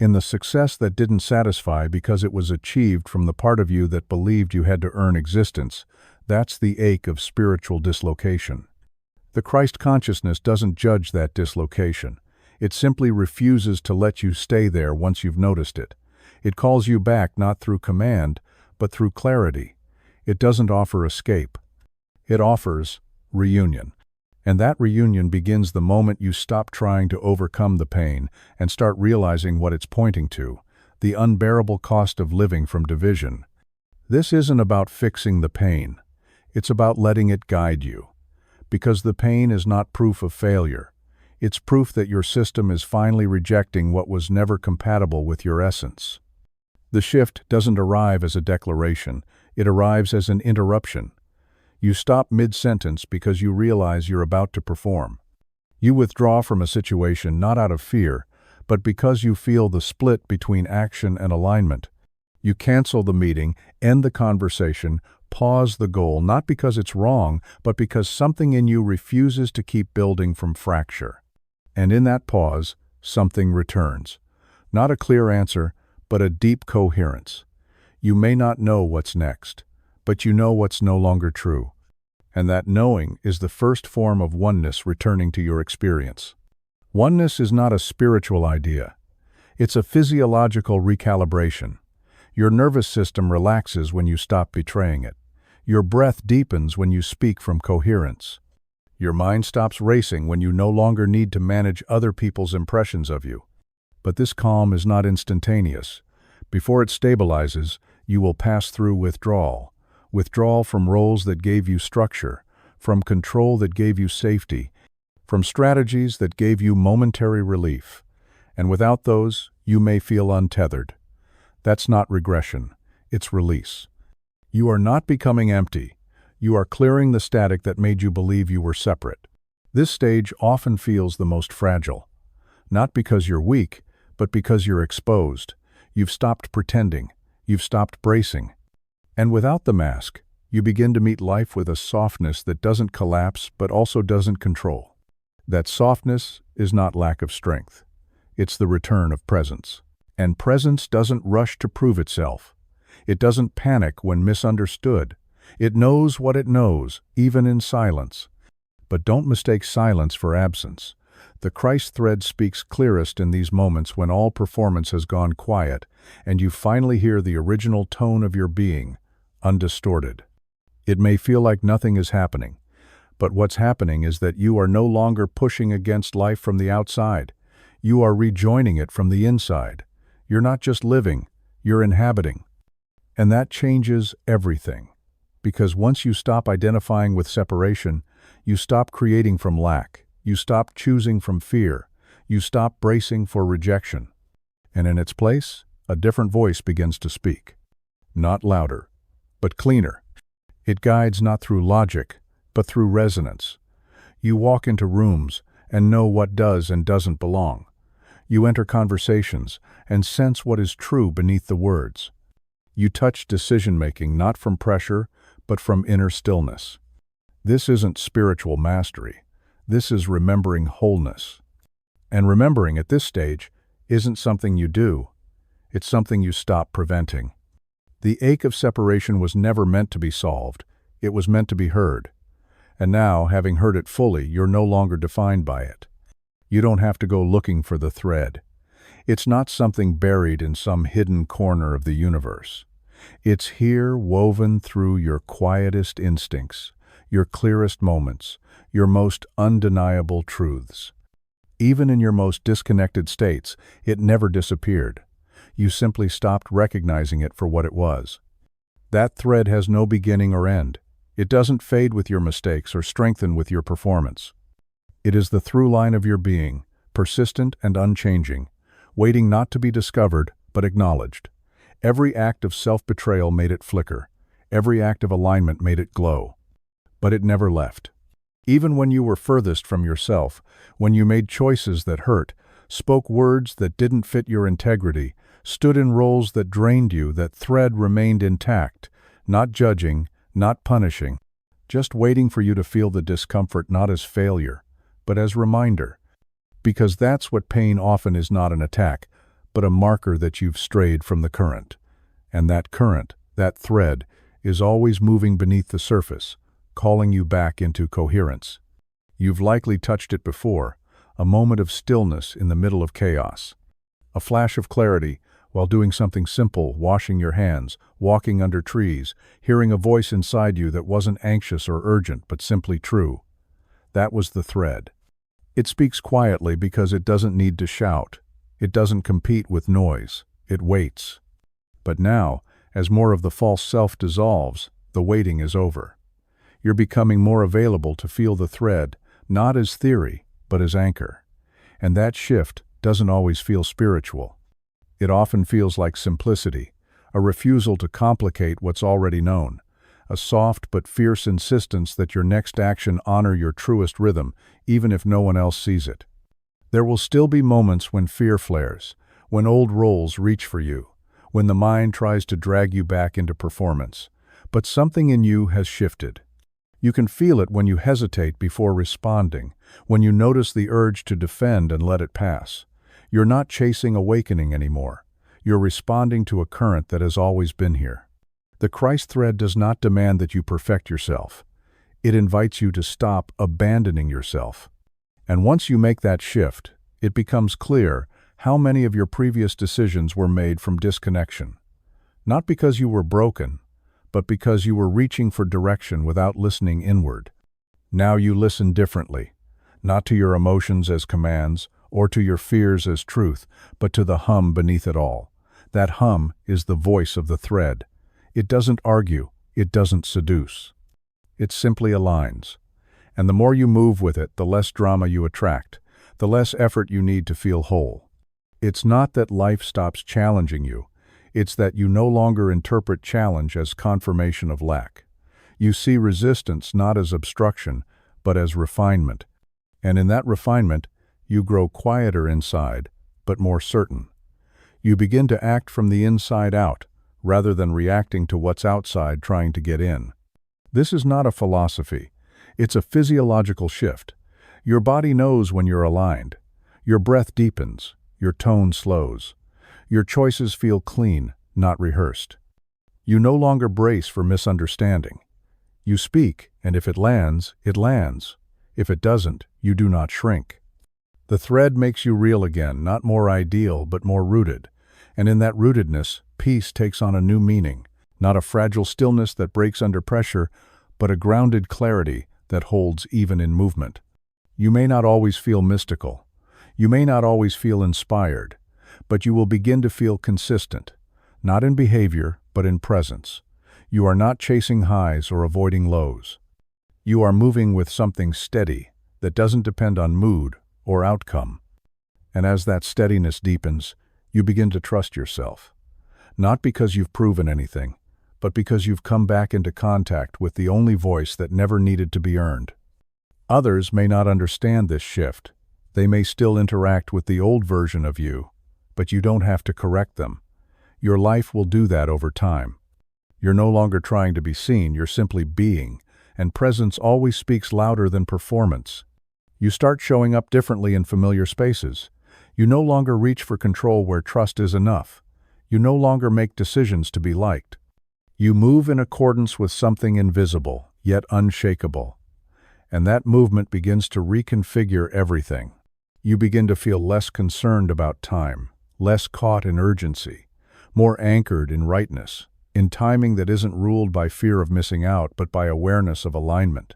in the success that didn't satisfy because it was achieved from the part of you that believed you had to earn existence. That's the ache of spiritual dislocation. The Christ consciousness doesn't judge that dislocation. It simply refuses to let you stay there once you've noticed it. It calls you back not through command, but through clarity. It doesn't offer escape. It offers reunion. And that reunion begins the moment you stop trying to overcome the pain and start realizing what it's pointing to, the unbearable cost of living from division. This isn't about fixing the pain. It's about letting it guide you. Because the pain is not proof of failure. It's proof that your system is finally rejecting what was never compatible with your essence. The shift doesn't arrive as a declaration. It arrives as an interruption. You stop mid-sentence because you realize you're about to perform. You withdraw from a situation not out of fear, but because you feel the split between action and alignment. You cancel the meeting, end the conversation, pause the goal, not because it's wrong, but because something in you refuses to keep building from fracture. And in that pause, something returns. Not a clear answer, but a deep coherence. You may not know what's next, but you know what's no longer true. And that knowing is the first form of oneness returning to your experience. Oneness is not a spiritual idea. It's a physiological recalibration. Your nervous system relaxes when you stop betraying it. Your breath deepens when you speak from coherence. Your mind stops racing when you no longer need to manage other people's impressions of you. But this calm is not instantaneous. Before it stabilizes, you will pass through withdrawal. Withdrawal from roles that gave you structure, from control that gave you safety, from strategies that gave you momentary relief. And without those, you may feel untethered. That's not regression, it's release. You are not becoming empty. You are clearing the static that made you believe you were separate. This stage often feels the most fragile. Not because you're weak, but because you're exposed. You've stopped pretending. You've stopped bracing. And without the mask, you begin to meet life with a softness that doesn't collapse but also doesn't control. That softness is not lack of strength. It's the return of presence. And presence doesn't rush to prove itself. It doesn't panic when misunderstood. It knows what it knows, even in silence. But don't mistake silence for absence. The Christ thread speaks clearest in these moments when all performance has gone quiet and you finally hear the original tone of your being, undistorted. It may feel like nothing is happening, but what's happening is that you are no longer pushing against life from the outside. You are rejoining it from the inside. You're not just living, you're inhabiting. And that changes everything. Because once you stop identifying with separation, you stop creating from lack. You stop choosing from fear. You stop bracing for rejection. And in its place, a different voice begins to speak. Not louder, but cleaner. It guides not through logic, but through resonance. You walk into rooms and know what does and doesn't belong. You enter conversations and sense what is true beneath the words. You touch decision-making not from pressure, but from inner stillness. This isn't spiritual mastery. This is remembering wholeness. And remembering at this stage isn't something you do. It's something you stop preventing. The ache of separation was never meant to be solved. It was meant to be heard. And now, having heard it fully, you're no longer defined by it. You don't have to go looking for the thread. It's not something buried in some hidden corner of the universe. It's here, woven through your quietest instincts, your clearest moments, your most undeniable truths. Even in your most disconnected states, it never disappeared. You simply stopped recognizing it for what it was. That thread has no beginning or end. It doesn't fade with your mistakes or strengthen with your performance. It is the through line of your being, persistent and unchanging, waiting not to be discovered, but acknowledged. Every act of self-betrayal made it flicker. Every act of alignment made it glow. But it never left. Even when you were furthest from yourself, when you made choices that hurt, spoke words that didn't fit your integrity, stood in roles that drained you, that thread remained intact, not judging, not punishing, just waiting for you to feel the discomfort not as failure, but as reminder. Because that's what pain often is, not an attack, but a marker that you've strayed from the current. And that current, that thread, is always moving beneath the surface, calling you back into coherence. You've likely touched it before, a moment of stillness in the middle of chaos. A flash of clarity while doing something simple, washing your hands, walking under trees, hearing a voice inside you that wasn't anxious or urgent but simply true. That was the thread. It speaks quietly because it doesn't need to shout. It doesn't compete with noise. It waits. But now, as more of the false self dissolves, the waiting is over. You're becoming more available to feel the thread, not as theory, but as anchor. And that shift doesn't always feel spiritual. It often feels like simplicity, a refusal to complicate what's already known, a soft but fierce insistence that your next action honor your truest rhythm, even if no one else sees it. There will still be moments when fear flares, when old roles reach for you, when the mind tries to drag you back into performance. But something in you has shifted. You can feel it when you hesitate before responding, when you notice the urge to defend and let it pass. You're not chasing awakening anymore. You're responding to a current that has always been here. The Christ thread does not demand that you perfect yourself. It invites you to stop abandoning yourself. And once you make that shift, it becomes clear how many of your previous decisions were made from disconnection. Not because you were broken, but because you were reaching for direction without listening inward. Now you listen differently, not to your emotions as commands, or to your fears as truth, but to the hum beneath it all. That hum is the voice of the thread. It doesn't argue, it doesn't seduce. It simply aligns. And the more you move with it, the less drama you attract, the less effort you need to feel whole. It's not that life stops challenging you, it's that you no longer interpret challenge as confirmation of lack. You see resistance not as obstruction, but as refinement. And in that refinement, you grow quieter inside, but more certain. You begin to act from the inside out, rather than reacting to what's outside trying to get in. This is not a philosophy. It's a physiological shift. Your body knows when you're aligned. Your breath deepens. Your tone slows. Your choices feel clean, not rehearsed. You no longer brace for misunderstanding. You speak, and if it lands, it lands. If it doesn't, you do not shrink. The thread makes you real again, not more ideal, but more rooted. And in that rootedness, peace takes on a new meaning, not a fragile stillness that breaks under pressure, but a grounded clarity that holds even in movement. You may not always feel mystical. You may not always feel inspired, but you will begin to feel consistent, not in behavior, but in presence. You are not chasing highs or avoiding lows. You are moving with something steady that doesn't depend on mood or outcome. And as that steadiness deepens, you begin to trust yourself. Not because you've proven anything, but because you've come back into contact with the only voice that never needed to be earned. Others may not understand this shift. They may still interact with the old version of you, but you don't have to correct them. Your life will do that over time. You're no longer trying to be seen, you're simply being, and presence always speaks louder than performance. You start showing up differently in familiar spaces. You no longer reach for control where trust is enough. You no longer make decisions to be liked. You move in accordance with something invisible, yet unshakable. And that movement begins to reconfigure everything. You begin to feel less concerned about time, less caught in urgency, more anchored in rightness, in timing that isn't ruled by fear of missing out, but by awareness of alignment.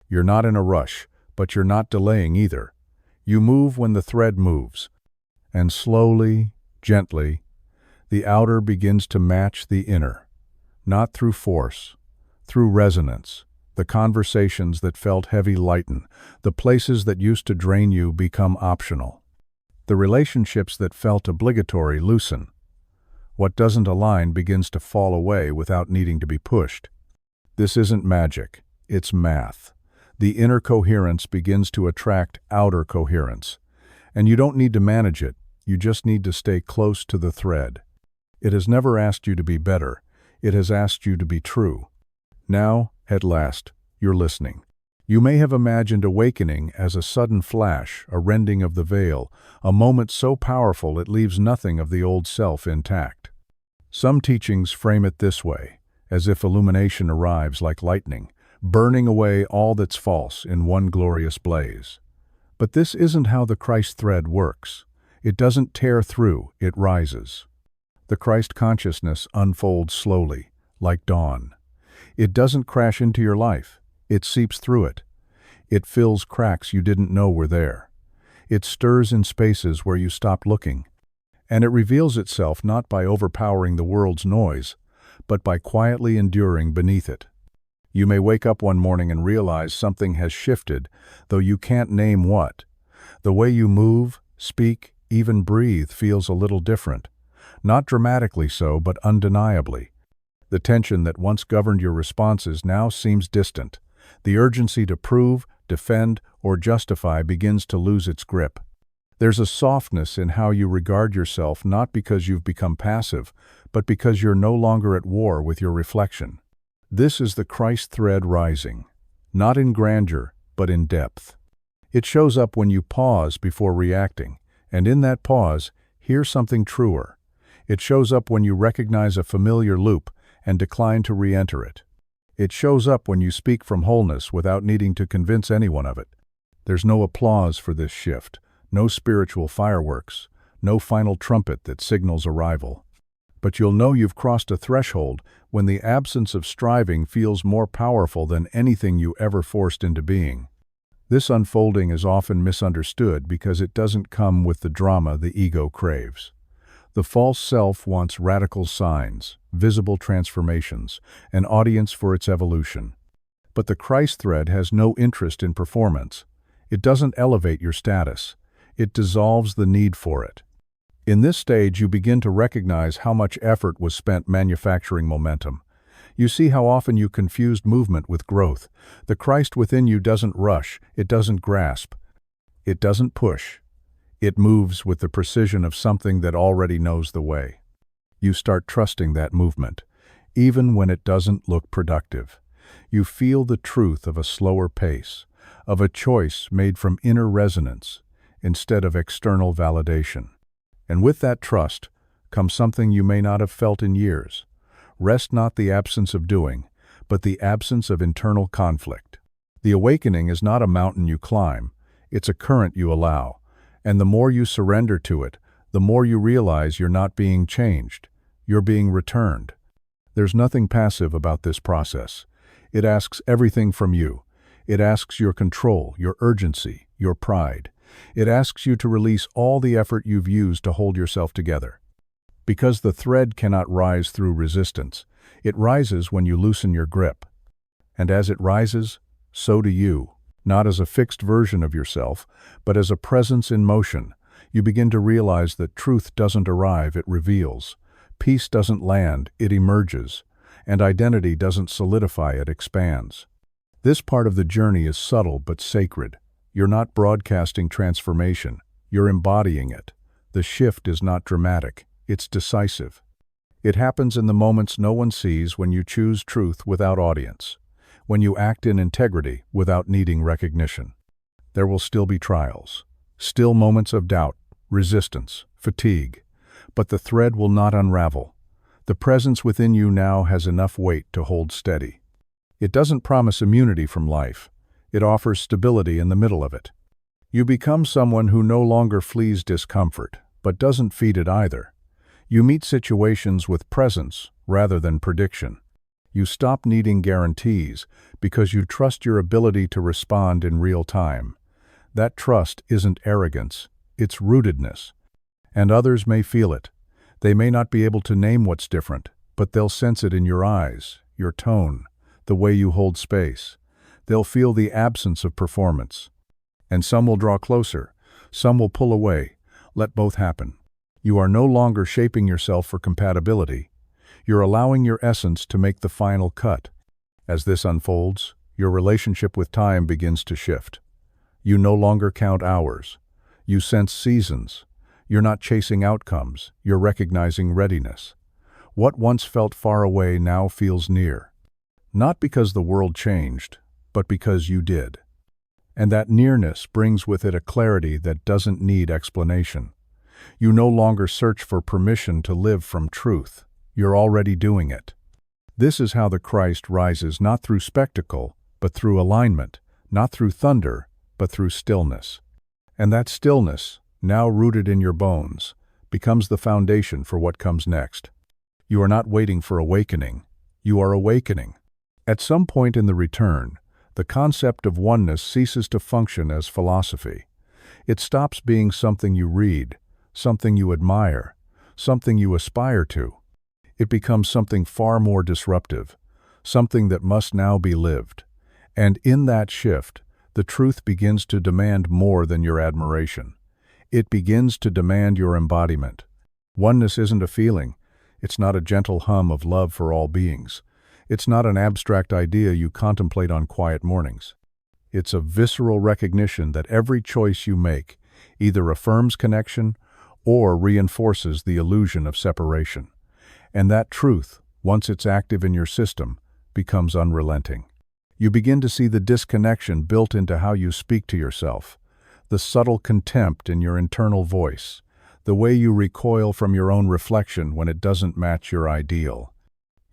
You're not in a rush, but you're not delaying either. You move when the thread moves. And slowly, gently, the outer begins to match the inner. Not through force, through resonance. The conversations that felt heavy lighten. The places that used to drain you become optional. The relationships that felt obligatory loosen. What doesn't align begins to fall away without needing to be pushed. This isn't magic, it's math. The inner coherence begins to attract outer coherence. And you don't need to manage it, you just need to stay close to the thread. It has never asked you to be better, it has asked you to be true. Now, at last, you're listening. You may have imagined awakening as a sudden flash, a rending of the veil, a moment so powerful it leaves nothing of the old self intact. Some teachings frame it this way, as if illumination arrives like lightning, burning away all that's false in one glorious blaze. But this isn't how the Christ thread works. It doesn't tear through, it rises. The Christ consciousness unfolds slowly, like dawn. It doesn't crash into your life. It seeps through it. It fills cracks you didn't know were there. It stirs in spaces where you stopped looking. And it reveals itself not by overpowering the world's noise, but by quietly enduring beneath it. You may wake up one morning and realize something has shifted, though you can't name what. The way you move, speak, even breathe feels a little different. Not dramatically so, but undeniably. The tension that once governed your responses now seems distant. The urgency to prove, defend, or justify begins to lose its grip. There's a softness in how you regard yourself, not because you've become passive, but because you're no longer at war with your reflection. This is the Christ thread rising, not in grandeur, but in depth. It shows up when you pause before reacting, and in that pause, hear something truer. It shows up when you recognize a familiar loop and decline to re-enter it. It shows up when you speak from wholeness without needing to convince anyone of it. There's no applause for this shift, no spiritual fireworks, no final trumpet that signals arrival. But you'll know you've crossed a threshold when the absence of striving feels more powerful than anything you ever forced into being. This unfolding is often misunderstood because it doesn't come with the drama the ego craves. The false self wants radical signs, visible transformations, an audience for its evolution. But the Christ thread has no interest in performance. It doesn't elevate your status. It dissolves the need for it. In this stage, you begin to recognize how much effort was spent manufacturing momentum. You see how often you confused movement with growth. The Christ within you doesn't rush, it doesn't grasp, it doesn't push. It moves with the precision of something that already knows the way. You start trusting that movement, even when it doesn't look productive. You feel the truth of a slower pace, of a choice made from inner resonance instead of external validation. And with that trust comes something you may not have felt in years. Rest, not the absence of doing, but the absence of internal conflict. The awakening is not a mountain you climb, it's a current you allow. And the more you surrender to it, the more you realize you're not being changed, you're being returned. There's nothing passive about this process. It asks everything from you. It asks your control, your urgency, your pride. It asks you to release all the effort you've used to hold yourself together. Because the thread cannot rise through resistance, it rises when you loosen your grip. And as it rises, so do you. Not as a fixed version of yourself, but as a presence in motion. You begin to realize that truth doesn't arrive, it reveals. Peace doesn't land, it emerges. And identity doesn't solidify, it expands. This part of the journey is subtle but sacred. You're not broadcasting transformation, you're embodying it. The shift is not dramatic, it's decisive. It happens in the moments no one sees, when you choose truth without audience, when you act in integrity without needing recognition. There will still be trials, still moments of doubt, resistance, fatigue, but the thread will not unravel. The presence within you now has enough weight to hold steady. It doesn't promise immunity from life. It offers stability in the middle of it. You become someone who no longer flees discomfort, but doesn't feed it either. You meet situations with presence rather than prediction. You stop needing guarantees because you trust your ability to respond in real time. That trust isn't arrogance, it's rootedness. And others may feel it. They may not be able to name what's different, but they'll sense it in your eyes, your tone, the way you hold space. They'll feel the absence of performance. And some will draw closer, some will pull away. Let both happen. You are no longer shaping yourself for compatibility. You're allowing your essence to make the final cut. As this unfolds, your relationship with time begins to shift. You no longer count hours. You sense seasons. You're not chasing outcomes, you're recognizing readiness. What once felt far away now feels near. Not because the world changed, but because you did. And that nearness brings with it a clarity that doesn't need explanation. You no longer search for permission to live from truth. You're already doing it. This is how the Christ rises, not through spectacle, but through alignment, not through thunder, but through stillness. And that stillness, now rooted in your bones, becomes the foundation for what comes next. You are not waiting for awakening. You are awakening. At some point in the return, the concept of oneness ceases to function as philosophy. It stops being something you read, something you admire, something you aspire to. It becomes something far more disruptive, something that must now be lived. And in that shift, the truth begins to demand more than your admiration. It begins to demand your embodiment. Oneness isn't a feeling. It's not a gentle hum of love for all beings. It's not an abstract idea you contemplate on quiet mornings. It's a visceral recognition that every choice you make either affirms connection or reinforces the illusion of separation. And that truth, once it's active in your system, becomes unrelenting. You begin to see the disconnection built into how you speak to yourself, the subtle contempt in your internal voice, the way you recoil from your own reflection when it doesn't match your ideal.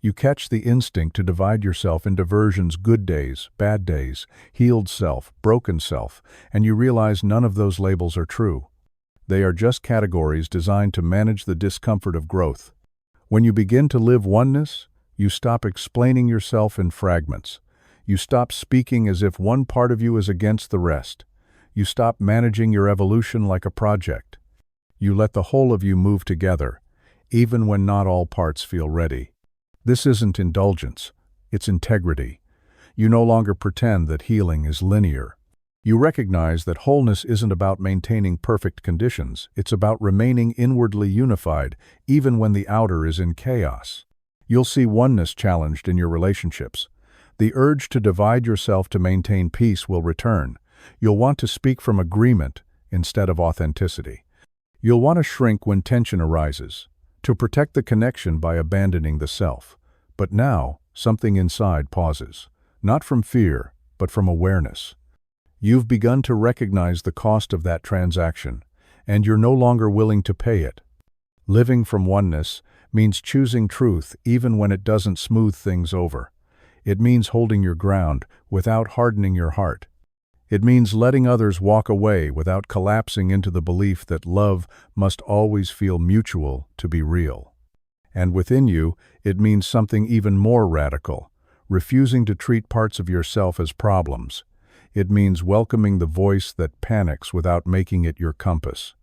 You catch the instinct to divide yourself into versions: good days, bad days, healed self, broken self, and you realize none of those labels are true. They are just categories designed to manage the discomfort of growth. When you begin to live oneness, you stop explaining yourself in fragments. You stop speaking as if one part of you is against the rest. You stop managing your evolution like a project. You let the whole of you move together, even when not all parts feel ready. This isn't indulgence, it's integrity. You no longer pretend that healing is linear. You recognize that wholeness isn't about maintaining perfect conditions, it's about remaining inwardly unified, even when the outer is in chaos. You'll see oneness challenged in your relationships. The urge to divide yourself to maintain peace will return. You'll want to speak from agreement instead of authenticity. You'll want to shrink when tension arises, to protect the connection by abandoning the self. But now, something inside pauses, not from fear, but from awareness. You've begun to recognize the cost of that transaction, and you're no longer willing to pay it. Living from oneness means choosing truth even when it doesn't smooth things over. It means holding your ground without hardening your heart. It means letting others walk away without collapsing into the belief that love must always feel mutual to be real. And within you, it means something even more radical, refusing to treat parts of yourself as problems. It means welcoming the voice that panics without making it your compass.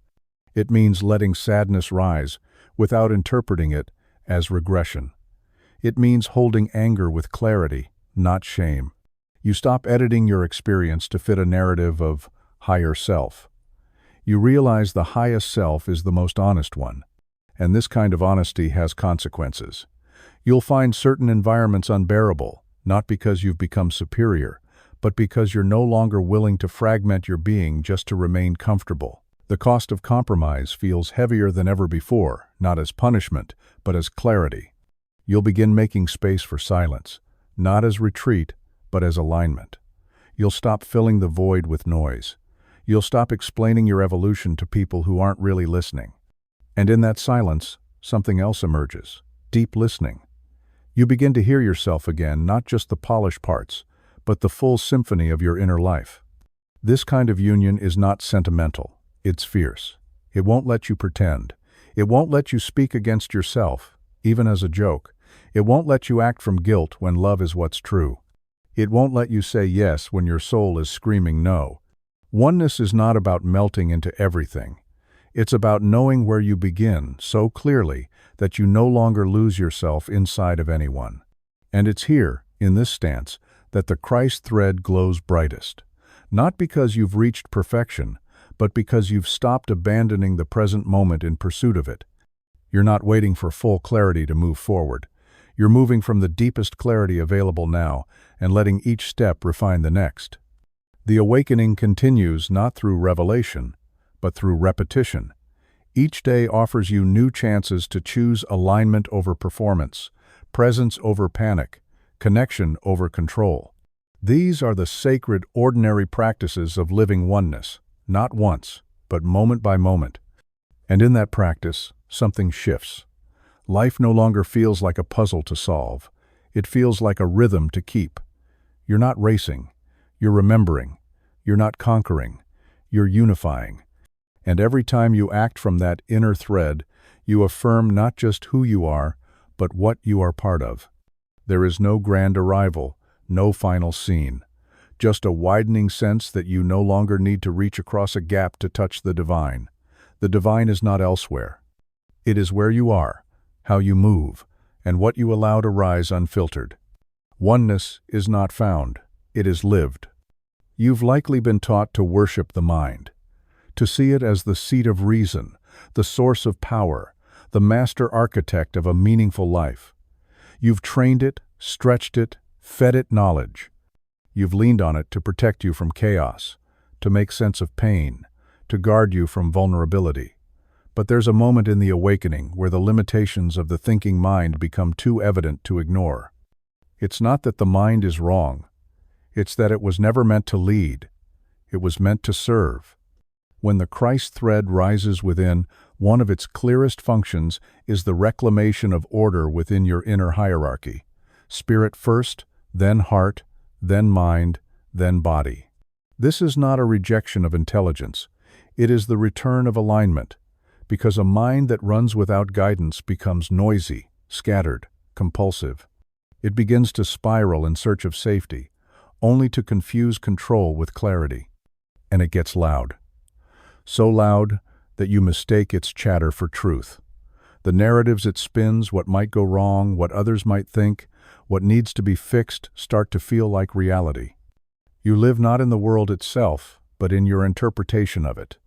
It means letting sadness rise without interpreting it as regression. It means holding anger with clarity, not shame. You stop editing your experience to fit a narrative of higher self. You realize the highest self is the most honest one, and this kind of honesty has consequences. You'll find certain environments unbearable, not because you've become superior, but because you're no longer willing to fragment your being just to remain comfortable. The cost of compromise feels heavier than ever before, not as punishment, but as clarity. You'll begin making space for silence, not as retreat, but as alignment. You'll stop filling the void with noise. You'll stop explaining your evolution to people who aren't really listening. And in that silence, something else emerges: deep listening. You begin to hear yourself again, not just the polished parts, but the full symphony of your inner life. This kind of union is not sentimental, it's fierce. It won't let you pretend. It won't let you speak against yourself, even as a joke. It won't let you act from guilt when love is what's true. It won't let you say yes when your soul is screaming no. Oneness is not about melting into everything. It's about knowing where you begin so clearly that you no longer lose yourself inside of anyone. And it's here, in this stance, that the Christ thread glows brightest. Not because you've reached perfection, but because you've stopped abandoning the present moment in pursuit of it. You're not waiting for full clarity to move forward. You're moving from the deepest clarity available now and letting each step refine the next. The awakening continues not through revelation, but through repetition. Each day offers you new chances to choose alignment over performance, presence over panic, connection over control. These are the sacred, ordinary practices of living oneness, not once, but moment by moment. And in that practice, something shifts. Life no longer feels like a puzzle to solve. It feels like a rhythm to keep. You're not racing. You're remembering. You're not conquering. You're unifying. And every time you act from that inner thread, you affirm not just who you are, but what you are part of. There is no grand arrival, no final scene. Just a widening sense that you no longer need to reach across a gap to touch the divine. The divine is not elsewhere. It is where you are, how you move, and what you allow to rise unfiltered. Oneness is not found, it is lived. You've likely been taught to worship the mind, to see it as the seat of reason, the source of power, the master architect of a meaningful life. You've trained it, stretched it, fed it knowledge. You've leaned on it to protect you from chaos, to make sense of pain, to guard you from vulnerability. But there's a moment in the awakening where the limitations of the thinking mind become too evident to ignore. It's not that the mind is wrong. It's that it was never meant to lead. It was meant to serve. When the Christ thread rises within, one of its clearest functions is the reclamation of order within your inner hierarchy. Spirit first, then heart, then mind, then body. This is not a rejection of intelligence. It is the return of alignment, because a mind that runs without guidance becomes noisy, scattered, compulsive. It begins to spiral in search of safety, only to confuse control with clarity. And it gets loud. So loud that you mistake its chatter for truth. The narratives it spins, what might go wrong, what others might think, what needs to be fixed, start to feel like reality. You live not in the world itself, but in your interpretation of it.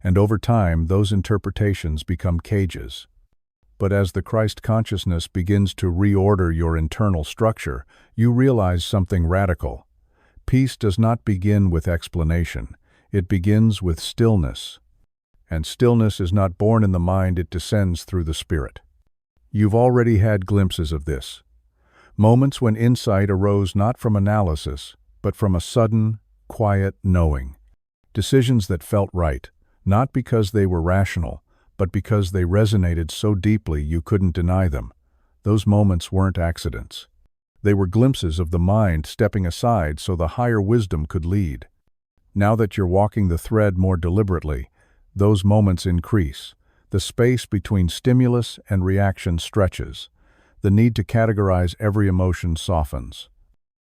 And over time, those interpretations become cages. But as the Christ consciousness begins to reorder your internal structure, you realize something radical. Peace does not begin with explanation. It begins with stillness. And stillness is not born in the mind, it descends through the spirit. You've already had glimpses of this. Moments when insight arose not from analysis, but from a sudden, quiet knowing. Decisions that felt right, not because they were rational, but because they resonated so deeply you couldn't deny them. Those moments weren't accidents. They were glimpses of the mind stepping aside so the higher wisdom could lead. Now that you're walking the thread more deliberately, those moments increase. The space between stimulus and reaction stretches. The need to categorize every emotion softens.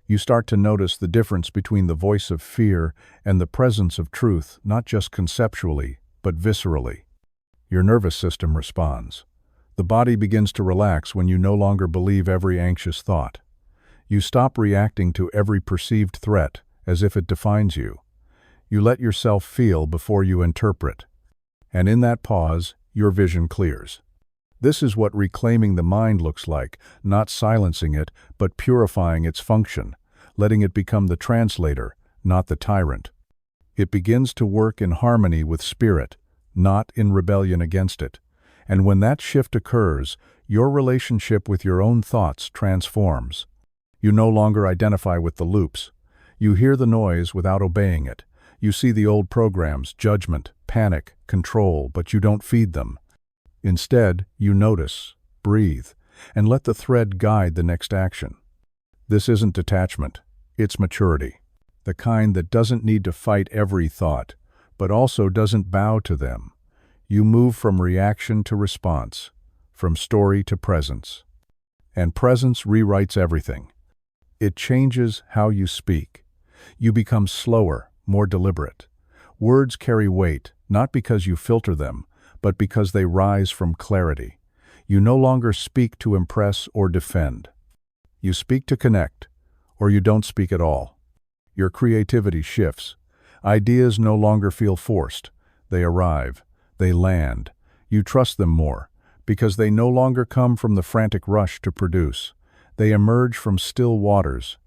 You start to notice the difference between the voice of fear and the presence of truth, not just conceptually, but viscerally. Your nervous system responds. The body begins to relax when you no longer believe every anxious thought. You stop reacting to every perceived threat as if it defines you. You let yourself feel before you interpret. And in that pause, your vision clears. This is what reclaiming the mind looks like, not silencing it, but purifying its function, letting it become the translator, not the tyrant. It begins to work in harmony with spirit, not in rebellion against it. And when that shift occurs, your relationship with your own thoughts transforms. You no longer identify with the loops. You hear the noise without obeying it. You see the old programs, judgment, panic, control, but you don't feed them. Instead, you notice, breathe, and let the thread guide the next action. This isn't detachment, it's maturity. The kind that doesn't need to fight every thought, but also doesn't bow to them. You move from reaction to response, from story to presence. And presence rewrites everything. It changes how you speak. You become slower, more deliberate. Words carry weight, not because you filter them, but because they rise from clarity. You no longer speak to impress or defend. You speak to connect, or you don't speak at all. Your creativity shifts. Ideas no longer feel forced. They arrive. They land. You trust them more, because they no longer come from the frantic rush to produce. They emerge from still waters.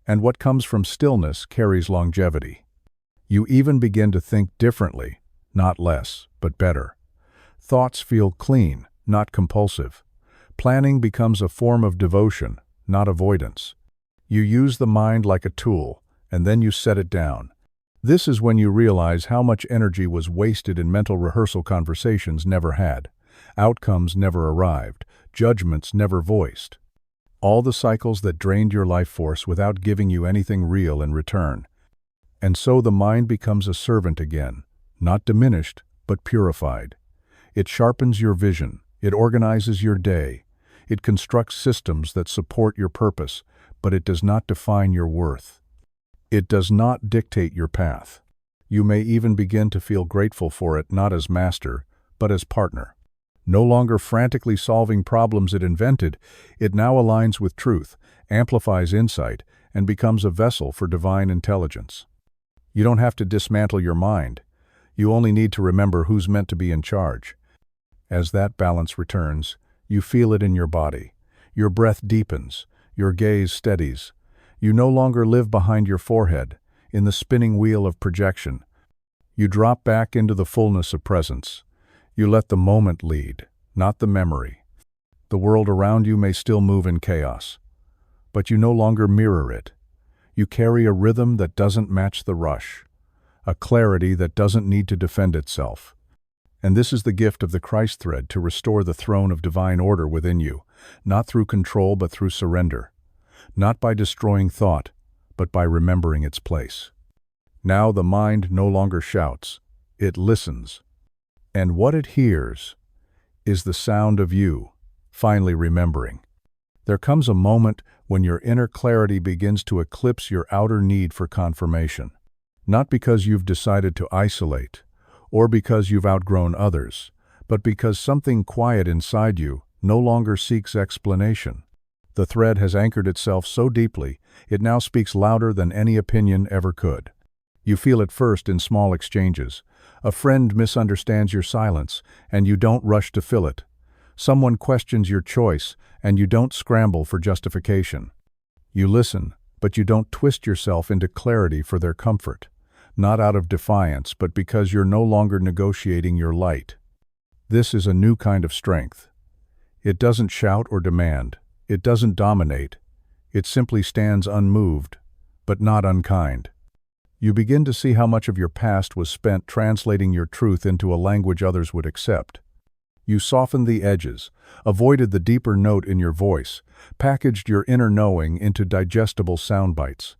And what comes from stillness carries longevity. You even begin to think differently, not less, but better. Thoughts feel clean, not compulsive. Planning becomes a form of devotion, not avoidance. You use the mind like a tool, and then you set it down. This is when you realize how much energy was wasted in mental rehearsal conversations never had. Outcomes never arrived, judgments never voiced. All the cycles that drained your life force without giving you anything real in return. And so the mind becomes a servant again, not diminished, but purified. It sharpens your vision, it organizes your day, it constructs systems that support your purpose, but it does not define your worth. It does not dictate your path. You may even begin to feel grateful for it not as master, but as partner. No longer frantically solving problems it invented, it now aligns with truth, amplifies insight, and becomes a vessel for divine intelligence. You don't have to dismantle your mind. You only need to remember who's meant to be in charge. As that balance returns, you feel it in your body. Your breath deepens, your gaze steadies. You no longer live behind your forehead, in the spinning wheel of projection. You drop back into the fullness of presence. You let the moment lead, not the memory. The world around you may still move in chaos, but you no longer mirror it. You carry a rhythm that doesn't match the rush, a clarity that doesn't need to defend itself. And this is the gift of the Christ thread to restore the throne of divine order within you, not through control but through surrender, not by destroying thought, but by remembering its place. Now the mind no longer shouts, it listens. And what it hears is the sound of you, finally remembering. There comes a moment when your inner clarity begins to eclipse your outer need for confirmation. Not because you've decided to isolate, or because you've outgrown others, but because something quiet inside you no longer seeks explanation. The thread has anchored itself so deeply, it now speaks louder than any opinion ever could. You feel it first in small exchanges. A friend misunderstands your silence, and you don't rush to fill it. Someone questions your choice, and you don't scramble for justification. You listen, but you don't twist yourself into clarity for their comfort. Not out of defiance, but because you're no longer negotiating your light. This is a new kind of strength. It doesn't shout or demand. It doesn't dominate. It simply stands unmoved, but not unkind. You begin to see how much of your past was spent translating your truth into a language others would accept. You softened the edges, avoided the deeper note in your voice, packaged your inner knowing into digestible sound bites.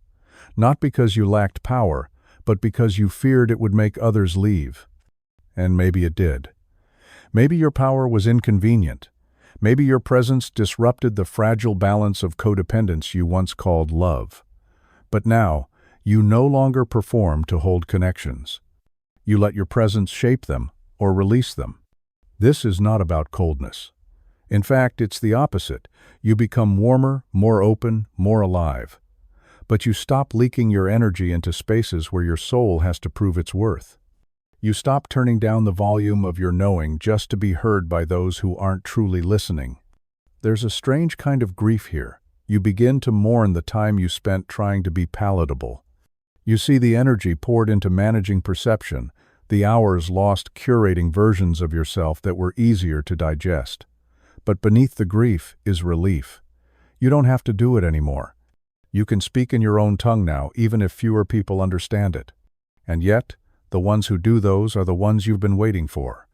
Not because you lacked power, but because you feared it would make others leave. And maybe it did. Maybe your power was inconvenient. Maybe your presence disrupted the fragile balance of codependence you once called love. But now, you no longer perform to hold connections. You let your presence shape them or release them. This is not about coldness. In fact, it's the opposite. You become warmer, more open, more alive. But you stop leaking your energy into spaces where your soul has to prove its worth. You stop turning down the volume of your knowing just to be heard by those who aren't truly listening. There's a strange kind of grief here. You begin to mourn the time you spent trying to be palatable. You see the energy poured into managing perception, the hours lost curating versions of yourself that were easier to digest. But beneath the grief is relief. You don't have to do it anymore. You can speak in your own tongue now, even if fewer people understand it. And yet, the ones who do those are the ones you've been waiting for.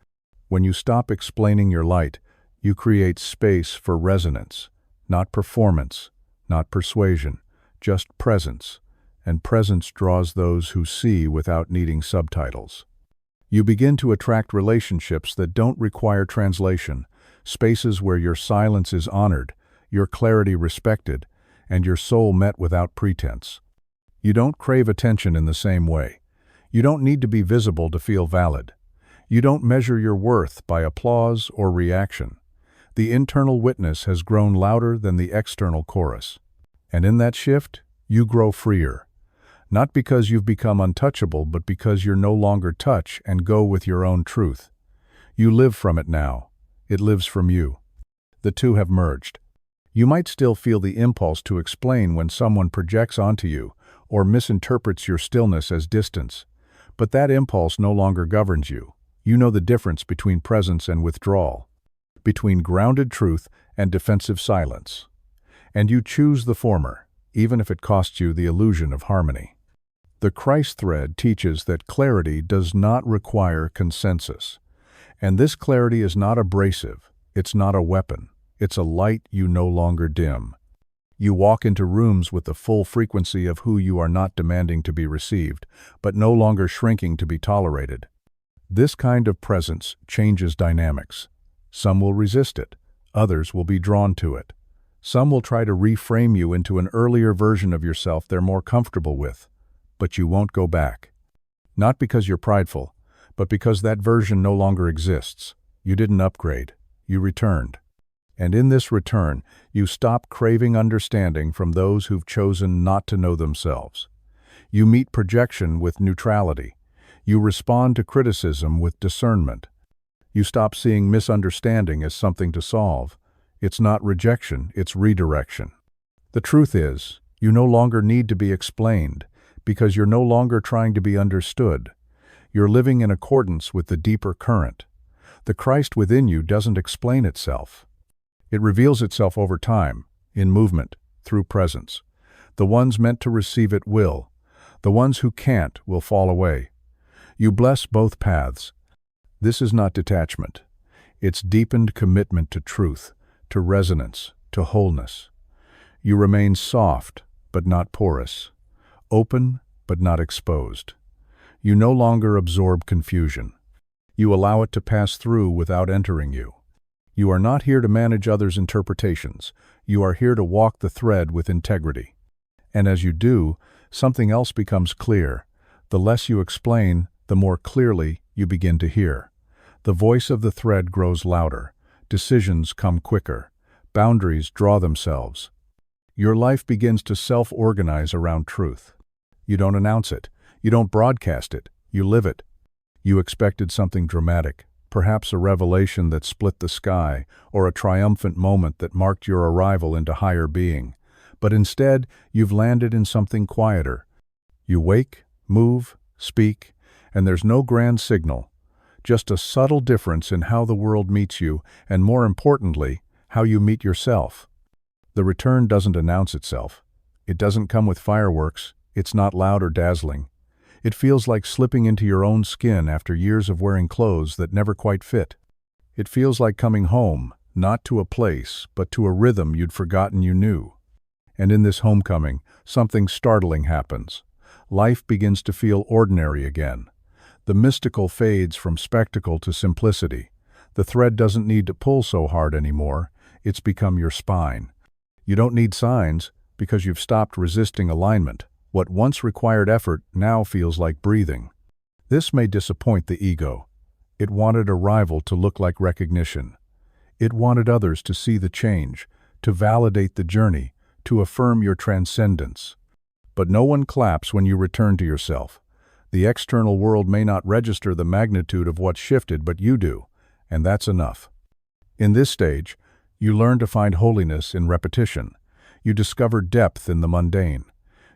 When you stop explaining your light, you create space for resonance, not performance, not persuasion, just presence. And presence draws those who see without needing subtitles. You begin to attract relationships that don't require translation, spaces where your silence is honored, your clarity respected, and your soul met without pretense. You don't crave attention in the same way. You don't need to be visible to feel valid. You don't measure your worth by applause or reaction. The internal witness has grown louder than the external chorus. And in that shift, you grow freer. Not because you've become untouchable, but because you're no longer touch and go with your own truth. You live from it now. It lives from you. The two have merged. You might still feel the impulse to explain when someone projects onto you or misinterprets your stillness as distance. But that impulse no longer governs you. You know the difference between presence and withdrawal, between grounded truth and defensive silence. And you choose the former, even if it costs you the illusion of harmony. The Christ thread teaches that clarity does not require consensus. And this clarity is not abrasive, it's not a weapon, it's a light you no longer dim. You walk into rooms with the full frequency of who you are, not demanding to be received, but no longer shrinking to be tolerated. This kind of presence changes dynamics. Some will resist it, others will be drawn to it. Some will try to reframe you into an earlier version of yourself they're more comfortable with, but you won't go back. Not because you're prideful, but because that version no longer exists. You didn't upgrade, you returned. And in this return, you stop craving understanding from those who've chosen not to know themselves. You meet projection with neutrality. You respond to criticism with discernment. You stop seeing misunderstanding as something to solve. It's not rejection, it's redirection. The truth is, you no longer need to be explained, because you're no longer trying to be understood. You're living in accordance with the deeper current. The Christ within you doesn't explain itself. It reveals itself over time, in movement, through presence. The ones meant to receive it will. The ones who can't will fall away. You bless both paths. This is not detachment. It's deepened commitment to truth, to resonance, to wholeness. You remain soft, but not porous. Open, but not exposed. You no longer absorb confusion. You allow it to pass through without entering you. You are not here to manage others' interpretations. You are here to walk the thread with integrity. And as you do, something else becomes clear. The less you explain, the more clearly you begin to hear. The voice of the thread grows louder. Decisions come quicker. Boundaries draw themselves. Your life begins to self-organize around truth. You don't announce it. You don't broadcast it. You live it. You expected something dramatic. Perhaps a revelation that split the sky, or a triumphant moment that marked your arrival into higher being. But instead, you've landed in something quieter. You wake, move, speak, and there's no grand signal, just a subtle difference in how the world meets you, and more importantly, how you meet yourself. The return doesn't announce itself. It doesn't come with fireworks. It's not loud or dazzling. It feels like slipping into your own skin after years of wearing clothes that never quite fit. It feels like coming home, not to a place, but to a rhythm you'd forgotten you knew. And in this homecoming, something startling happens. Life begins to feel ordinary again. The mystical fades from spectacle to simplicity. The thread doesn't need to pull so hard anymore. It's become your spine. You don't need signs, because you've stopped resisting alignment. What once required effort now feels like breathing. This may disappoint the ego. It wanted arrival to look like recognition. It wanted others to see the change, to validate the journey, to affirm your transcendence. But no one claps when you return to yourself. The external world may not register the magnitude of what's shifted, but you do, and that's enough. In this stage, you learn to find holiness in repetition. You discover depth in the mundane.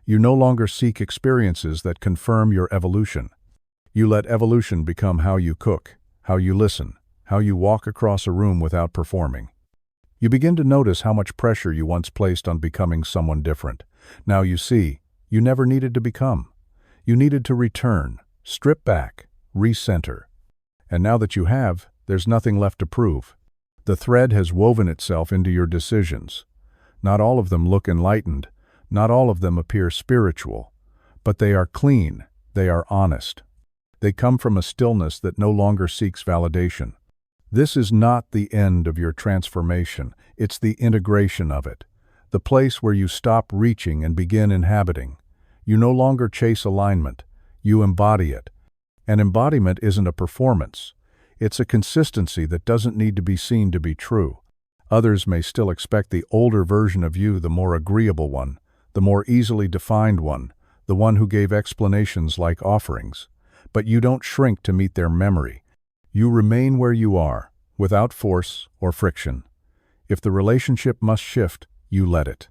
You no longer seek experiences that confirm your evolution. You let evolution become how you cook, how you listen, how you walk across a room without performing. You begin to notice how much pressure you once placed on becoming someone different. Now you see, you never needed to become. You needed to return, strip back, recenter. And now that you have, there's nothing left to prove. The thread has woven itself into your decisions. Not all of them look enlightened. Not all of them appear spiritual, but they are clean, they are honest. They come from a stillness that no longer seeks validation. This is not the end of your transformation, it's the integration of it, the place where you stop reaching and begin inhabiting. You no longer chase alignment, you embody it. And embodiment isn't a performance, it's a consistency that doesn't need to be seen to be true. Others may still expect the older version of you, the more agreeable one, the more easily defined one, the one who gave explanations like offerings. But you don't shrink to meet their memory. You remain where you are, without force or friction. If the relationship must shift, you let it.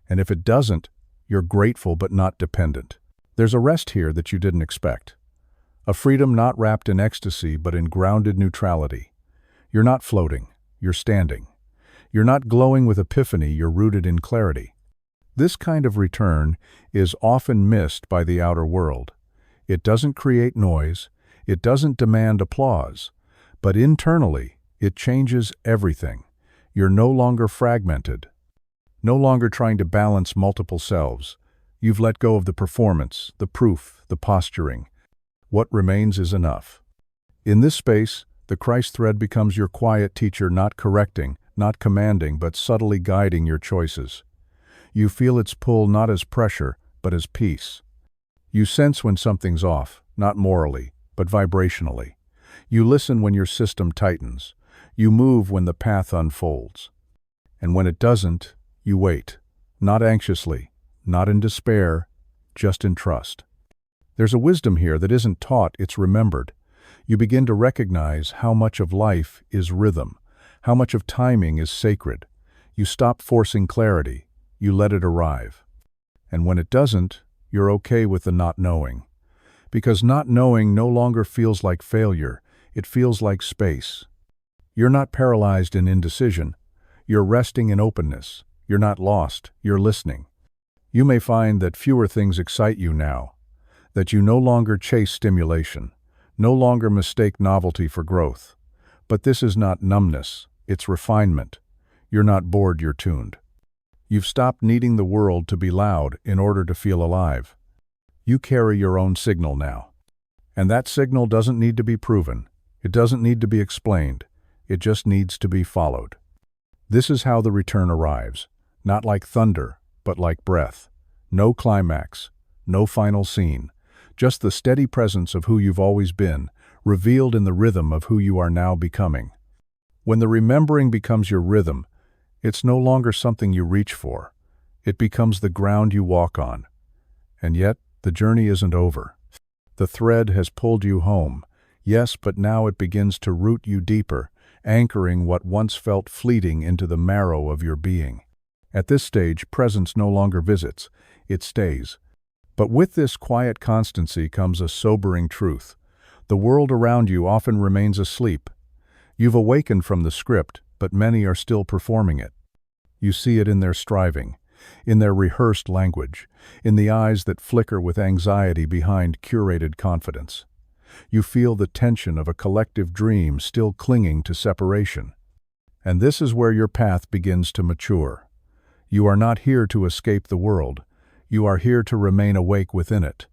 And if it doesn't, you're grateful but not dependent. There's a rest here that you didn't expect. A freedom not wrapped in ecstasy but in grounded neutrality. You're not floating, you're standing. You're not glowing with epiphany, you're rooted in clarity. This kind of return is often missed by the outer world. It doesn't create noise, it doesn't demand applause, but internally, it changes everything. You're no longer fragmented, no longer trying to balance multiple selves. You've let go of the performance, the proof, the posturing. What remains is enough. In this space, the Christ thread becomes your quiet teacher, not correcting, not commanding, but subtly guiding your choices. You feel its pull not as pressure, but as peace. You sense when something's off, not morally, but vibrationally. You listen when your system tightens. You move when the path unfolds. And when it doesn't, you wait, not anxiously, not in despair, just in trust. There's a wisdom here that isn't taught, it's remembered. You begin to recognize how much of life is rhythm, how much of timing is sacred. You stop forcing clarity, you let it arrive. And when it doesn't, you're okay with the not knowing. Because not knowing no longer feels like failure, it feels like space. You're not paralyzed in indecision. You're resting in openness. You're not lost, you're listening. You may find that fewer things excite you now, that you no longer chase stimulation, no longer mistake novelty for growth. But this is not numbness, it's refinement. You're not bored, you're tuned. You've stopped needing the world to be loud in order to feel alive. You carry your own signal now. And that signal doesn't need to be proven. It doesn't need to be explained. It just needs to be followed. This is how the return arrives, not like thunder, but like breath. No climax, no final scene, just the steady presence of who you've always been, revealed in the rhythm of who you are now becoming. When the remembering becomes your rhythm, it's no longer something you reach for. It becomes the ground you walk on. And yet, the journey isn't over. The thread has pulled you home, yes, but now it begins to root you deeper, anchoring what once felt fleeting into the marrow of your being. At this stage, presence no longer visits, it stays. But with this quiet constancy comes a sobering truth. The world around you often remains asleep. You've awakened from the script, but many are still performing it. You see it in their striving, in their rehearsed language, in the eyes that flicker with anxiety behind curated confidence. You feel the tension of a collective dream still clinging to separation. And this is where your path begins to mature. You are not here to escape the world. You are here to remain awake within it.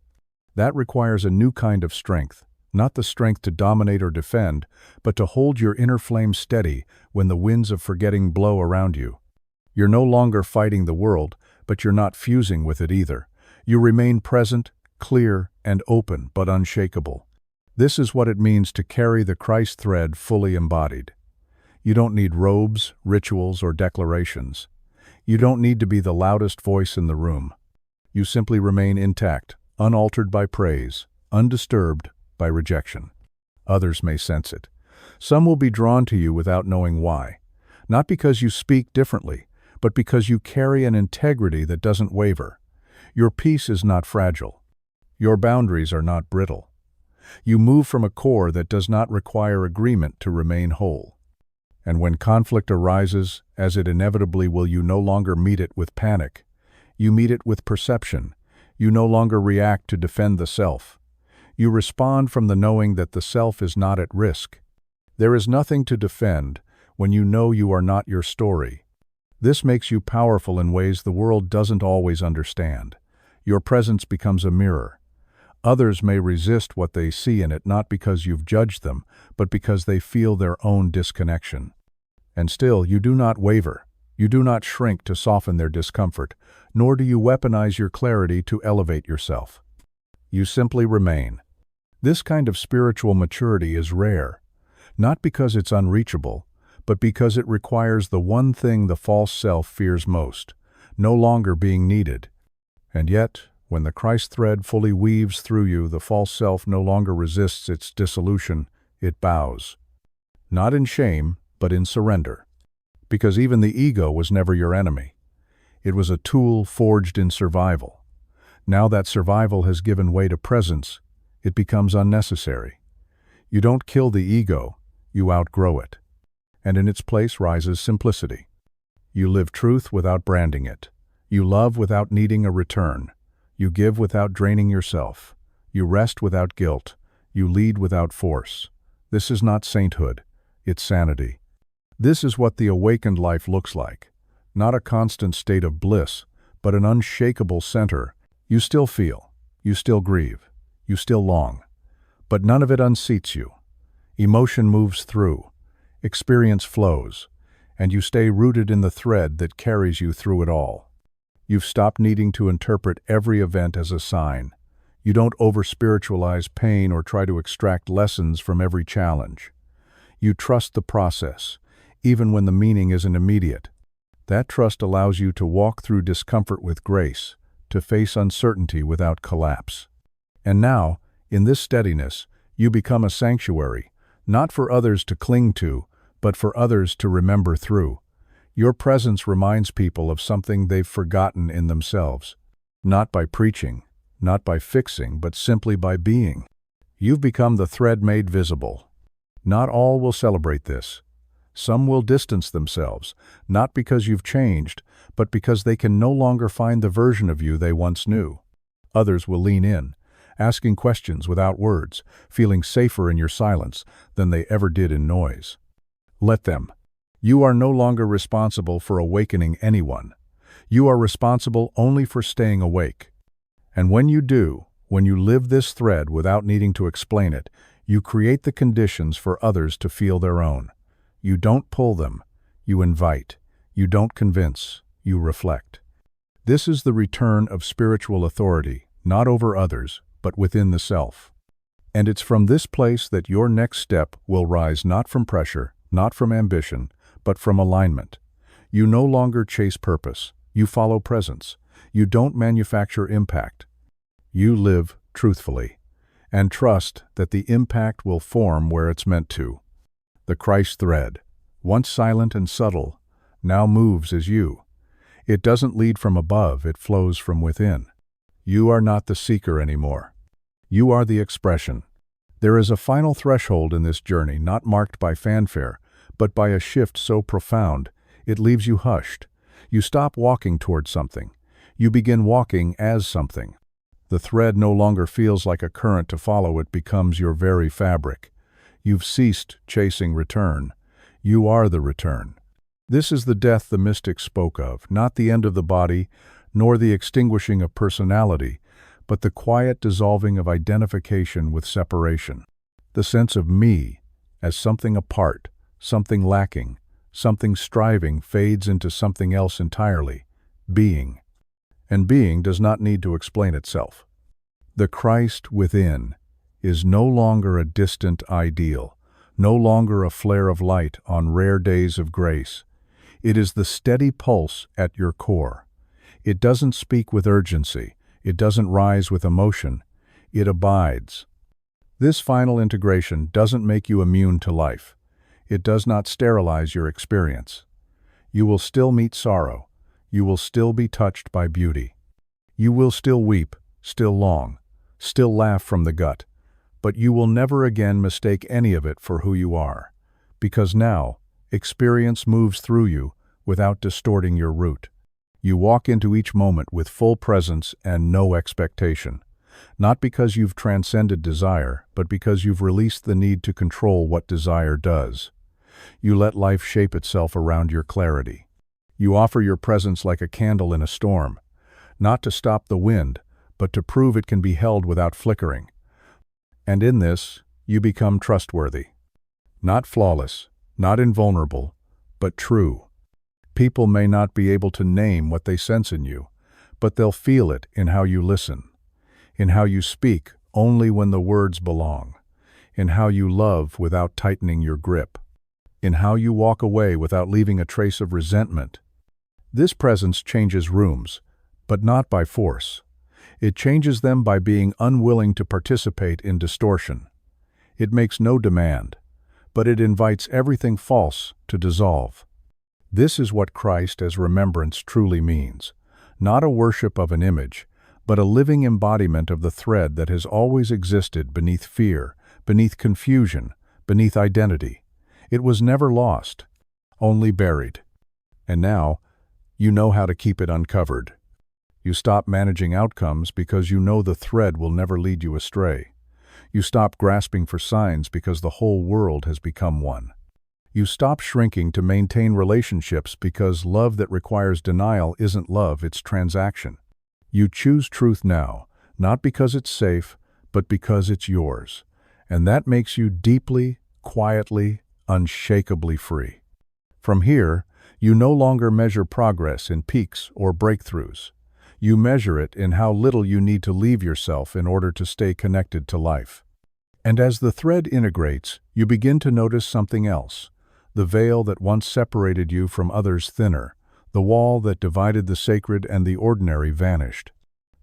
That requires a new kind of strength, not the strength to dominate or defend, but to hold your inner flame steady when the winds of forgetting blow around you. You're no longer fighting the world, but you're not fusing with it either. You remain present, clear, and open, but unshakable. This is what it means to carry the Christ thread fully embodied. You don't need robes, rituals, or declarations. You don't need to be the loudest voice in the room. You simply remain intact, unaltered by praise, undisturbed by rejection. Others may sense it. Some will be drawn to you without knowing why. Not because you speak differently, but because you carry an integrity that doesn't waver. Your peace is not fragile. Your boundaries are not brittle. You move from a core that does not require agreement to remain whole. And when conflict arises, as it inevitably will, you no longer meet it with panic. You meet it with perception. You no longer react to defend the self. You respond from the knowing that the self is not at risk. There is nothing to defend when you know you are not your story. This makes you powerful in ways the world doesn't always understand. Your presence becomes a mirror. Others may resist what they see in it not because you've judged them, but because they feel their own disconnection. And still, you do not waver. You do not shrink to soften their discomfort, nor do you weaponize your clarity to elevate yourself. You simply remain. This kind of spiritual maturity is rare, not because it's unreachable, but because it requires the one thing the false self fears most, no longer being needed. And yet, when the Christ thread fully weaves through you, the false self no longer resists its dissolution, it bows. Not in shame, but in surrender. Because even the ego was never your enemy. It was a tool forged in survival. Now that survival has given way to presence, it becomes unnecessary. You don't kill the ego, you outgrow it. And in its place rises simplicity. You live truth without branding it. You love without needing a return. You give without draining yourself. You rest without guilt. You lead without force. This is not sainthood, it's sanity. This is what the awakened life looks like. Not a constant state of bliss, but an unshakable center. You still feel, you still grieve, you still long. But none of it unseats you. Emotion moves through, experience flows, and you stay rooted in the thread that carries you through it all. You've stopped needing to interpret every event as a sign. You don't over-spiritualize pain or try to extract lessons from every challenge. You trust the process, even when the meaning isn't immediate. That trust allows you to walk through discomfort with grace, to face uncertainty without collapse. And now, in this steadiness, you become a sanctuary, not for others to cling to, but for others to remember through. Your presence reminds people of something they've forgotten in themselves. Not by preaching, not by fixing, but simply by being. You've become the thread made visible. Not all will celebrate this. Some will distance themselves, not because you've changed, but because they can no longer find the version of you they once knew. Others will lean in, asking questions without words, feeling safer in your silence than they ever did in noise. Let them. You are no longer responsible for awakening anyone. You are responsible only for staying awake. And when you do, when you live this thread without needing to explain it, you create the conditions for others to feel their own. You don't pull them, you invite. You don't convince, you reflect. This is the return of spiritual authority, not over others, but within the self. And it's from this place that your next step will rise, not from pressure, not from ambition, but from alignment. You no longer chase purpose, you follow presence. You don't manufacture impact. You live truthfully, and trust that the impact will form where it's meant to. The Christ thread, once silent and subtle, now moves as you. It doesn't lead from above, it flows from within. You are not the seeker anymore. You are the expression. There is a final threshold in this journey, not marked by fanfare, but by a shift so profound, it leaves you hushed. You stop walking towards something. You begin walking as something. The thread no longer feels like a current to follow, it becomes your very fabric. You've ceased chasing return. You are the return. This is the death the mystics spoke of, not the end of the body, nor the extinguishing of personality, but the quiet dissolving of identification with separation. The sense of me as something apart, something lacking, something striving fades into something else entirely, being. And being does not need to explain itself. The Christ within is no longer a distant ideal, no longer a flare of light on rare days of grace. It is the steady pulse at your core. It doesn't speak with urgency. It doesn't rise with emotion. It abides. This final integration doesn't make you immune to life. It does not sterilize your experience. You will still meet sorrow. You will still be touched by beauty. You will still weep, still long, still laugh from the gut. But you will never again mistake any of it for who you are. Because now, experience moves through you without distorting your root. You walk into each moment with full presence and no expectation. Not because you've transcended desire, but because you've released the need to control what desire does. You let life shape itself around your clarity. You offer your presence like a candle in a storm, not to stop the wind, but to prove it can be held without flickering. And in this, you become trustworthy. Not flawless, not invulnerable, but true. People may not be able to name what they sense in you, but they'll feel it in how you listen, in how you speak only when the words belong, in how you love without tightening your grip, in how you walk away without leaving a trace of resentment. This presence changes rooms, but not by force. It changes them by being unwilling to participate in distortion. It makes no demand, but it invites everything false to dissolve. This is what Christ as remembrance truly means. Not a worship of an image, but a living embodiment of the thread that has always existed beneath fear, beneath confusion, beneath identity. It was never lost, only buried. And now, you know how to keep it uncovered. You stop managing outcomes because you know the thread will never lead you astray. You stop grasping for signs because the whole world has become one. You stop shrinking to maintain relationships because love that requires denial isn't love, it's transaction. You choose truth now, not because it's safe, but because it's yours. And that makes you deeply, quietly, unshakably free. From here, you no longer measure progress in peaks or breakthroughs. You measure it in how little you need to leave yourself in order to stay connected to life. And as the thread integrates, you begin to notice something else. The veil that once separated you from others thinner, the wall that divided the sacred and the ordinary vanished.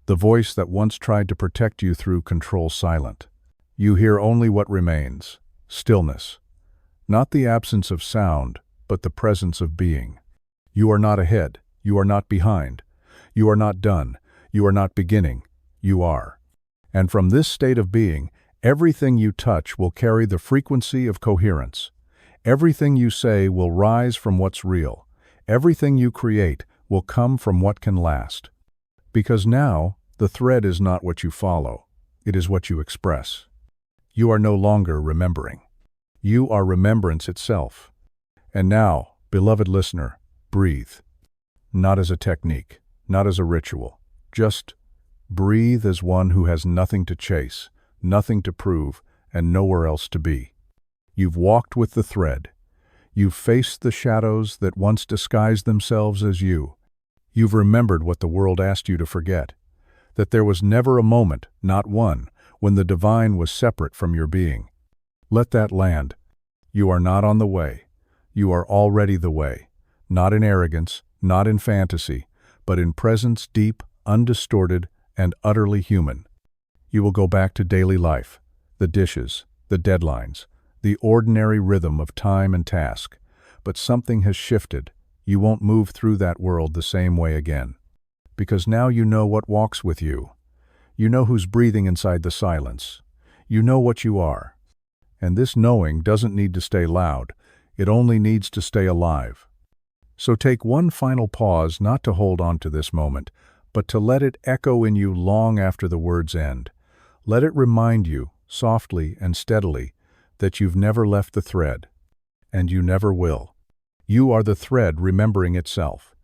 The voice that once tried to protect you through control silent. You hear only what remains, stillness. Not the absence of sound, but the presence of being. You are not ahead, you are not behind. You are not done, you are not beginning, you are. And from this state of being, everything you touch will carry the frequency of coherence. Everything you say will rise from what's real. Everything you create will come from what can last. Because now, the thread is not what you follow, it is what you express. You are no longer remembering. You are remembrance itself. And now, beloved listener, breathe. Not as a technique, not as a ritual. Just breathe as one who has nothing to chase, nothing to prove, and nowhere else to be. You've walked with the thread. You've faced the shadows that once disguised themselves as you. You've remembered what the world asked you to forget, that there was never a moment, not one, when the divine was separate from your being. Let that land. You are not on the way. You are already the way, not in arrogance, not in fantasy, but in presence deep, undistorted, and utterly human. You will go back to daily life, the dishes, the deadlines, the ordinary rhythm of time and task. But something has shifted. You won't move through that world the same way again. Because now you know what walks with you. You know who's breathing inside the silence. You know what you are. And this knowing doesn't need to stay loud. It only needs to stay alive. So take one final pause, not to hold on to this moment, but to let it echo in you long after the words end. Let it remind you, softly and steadily, that you've never left the thread, and you never will. You are the thread remembering itself.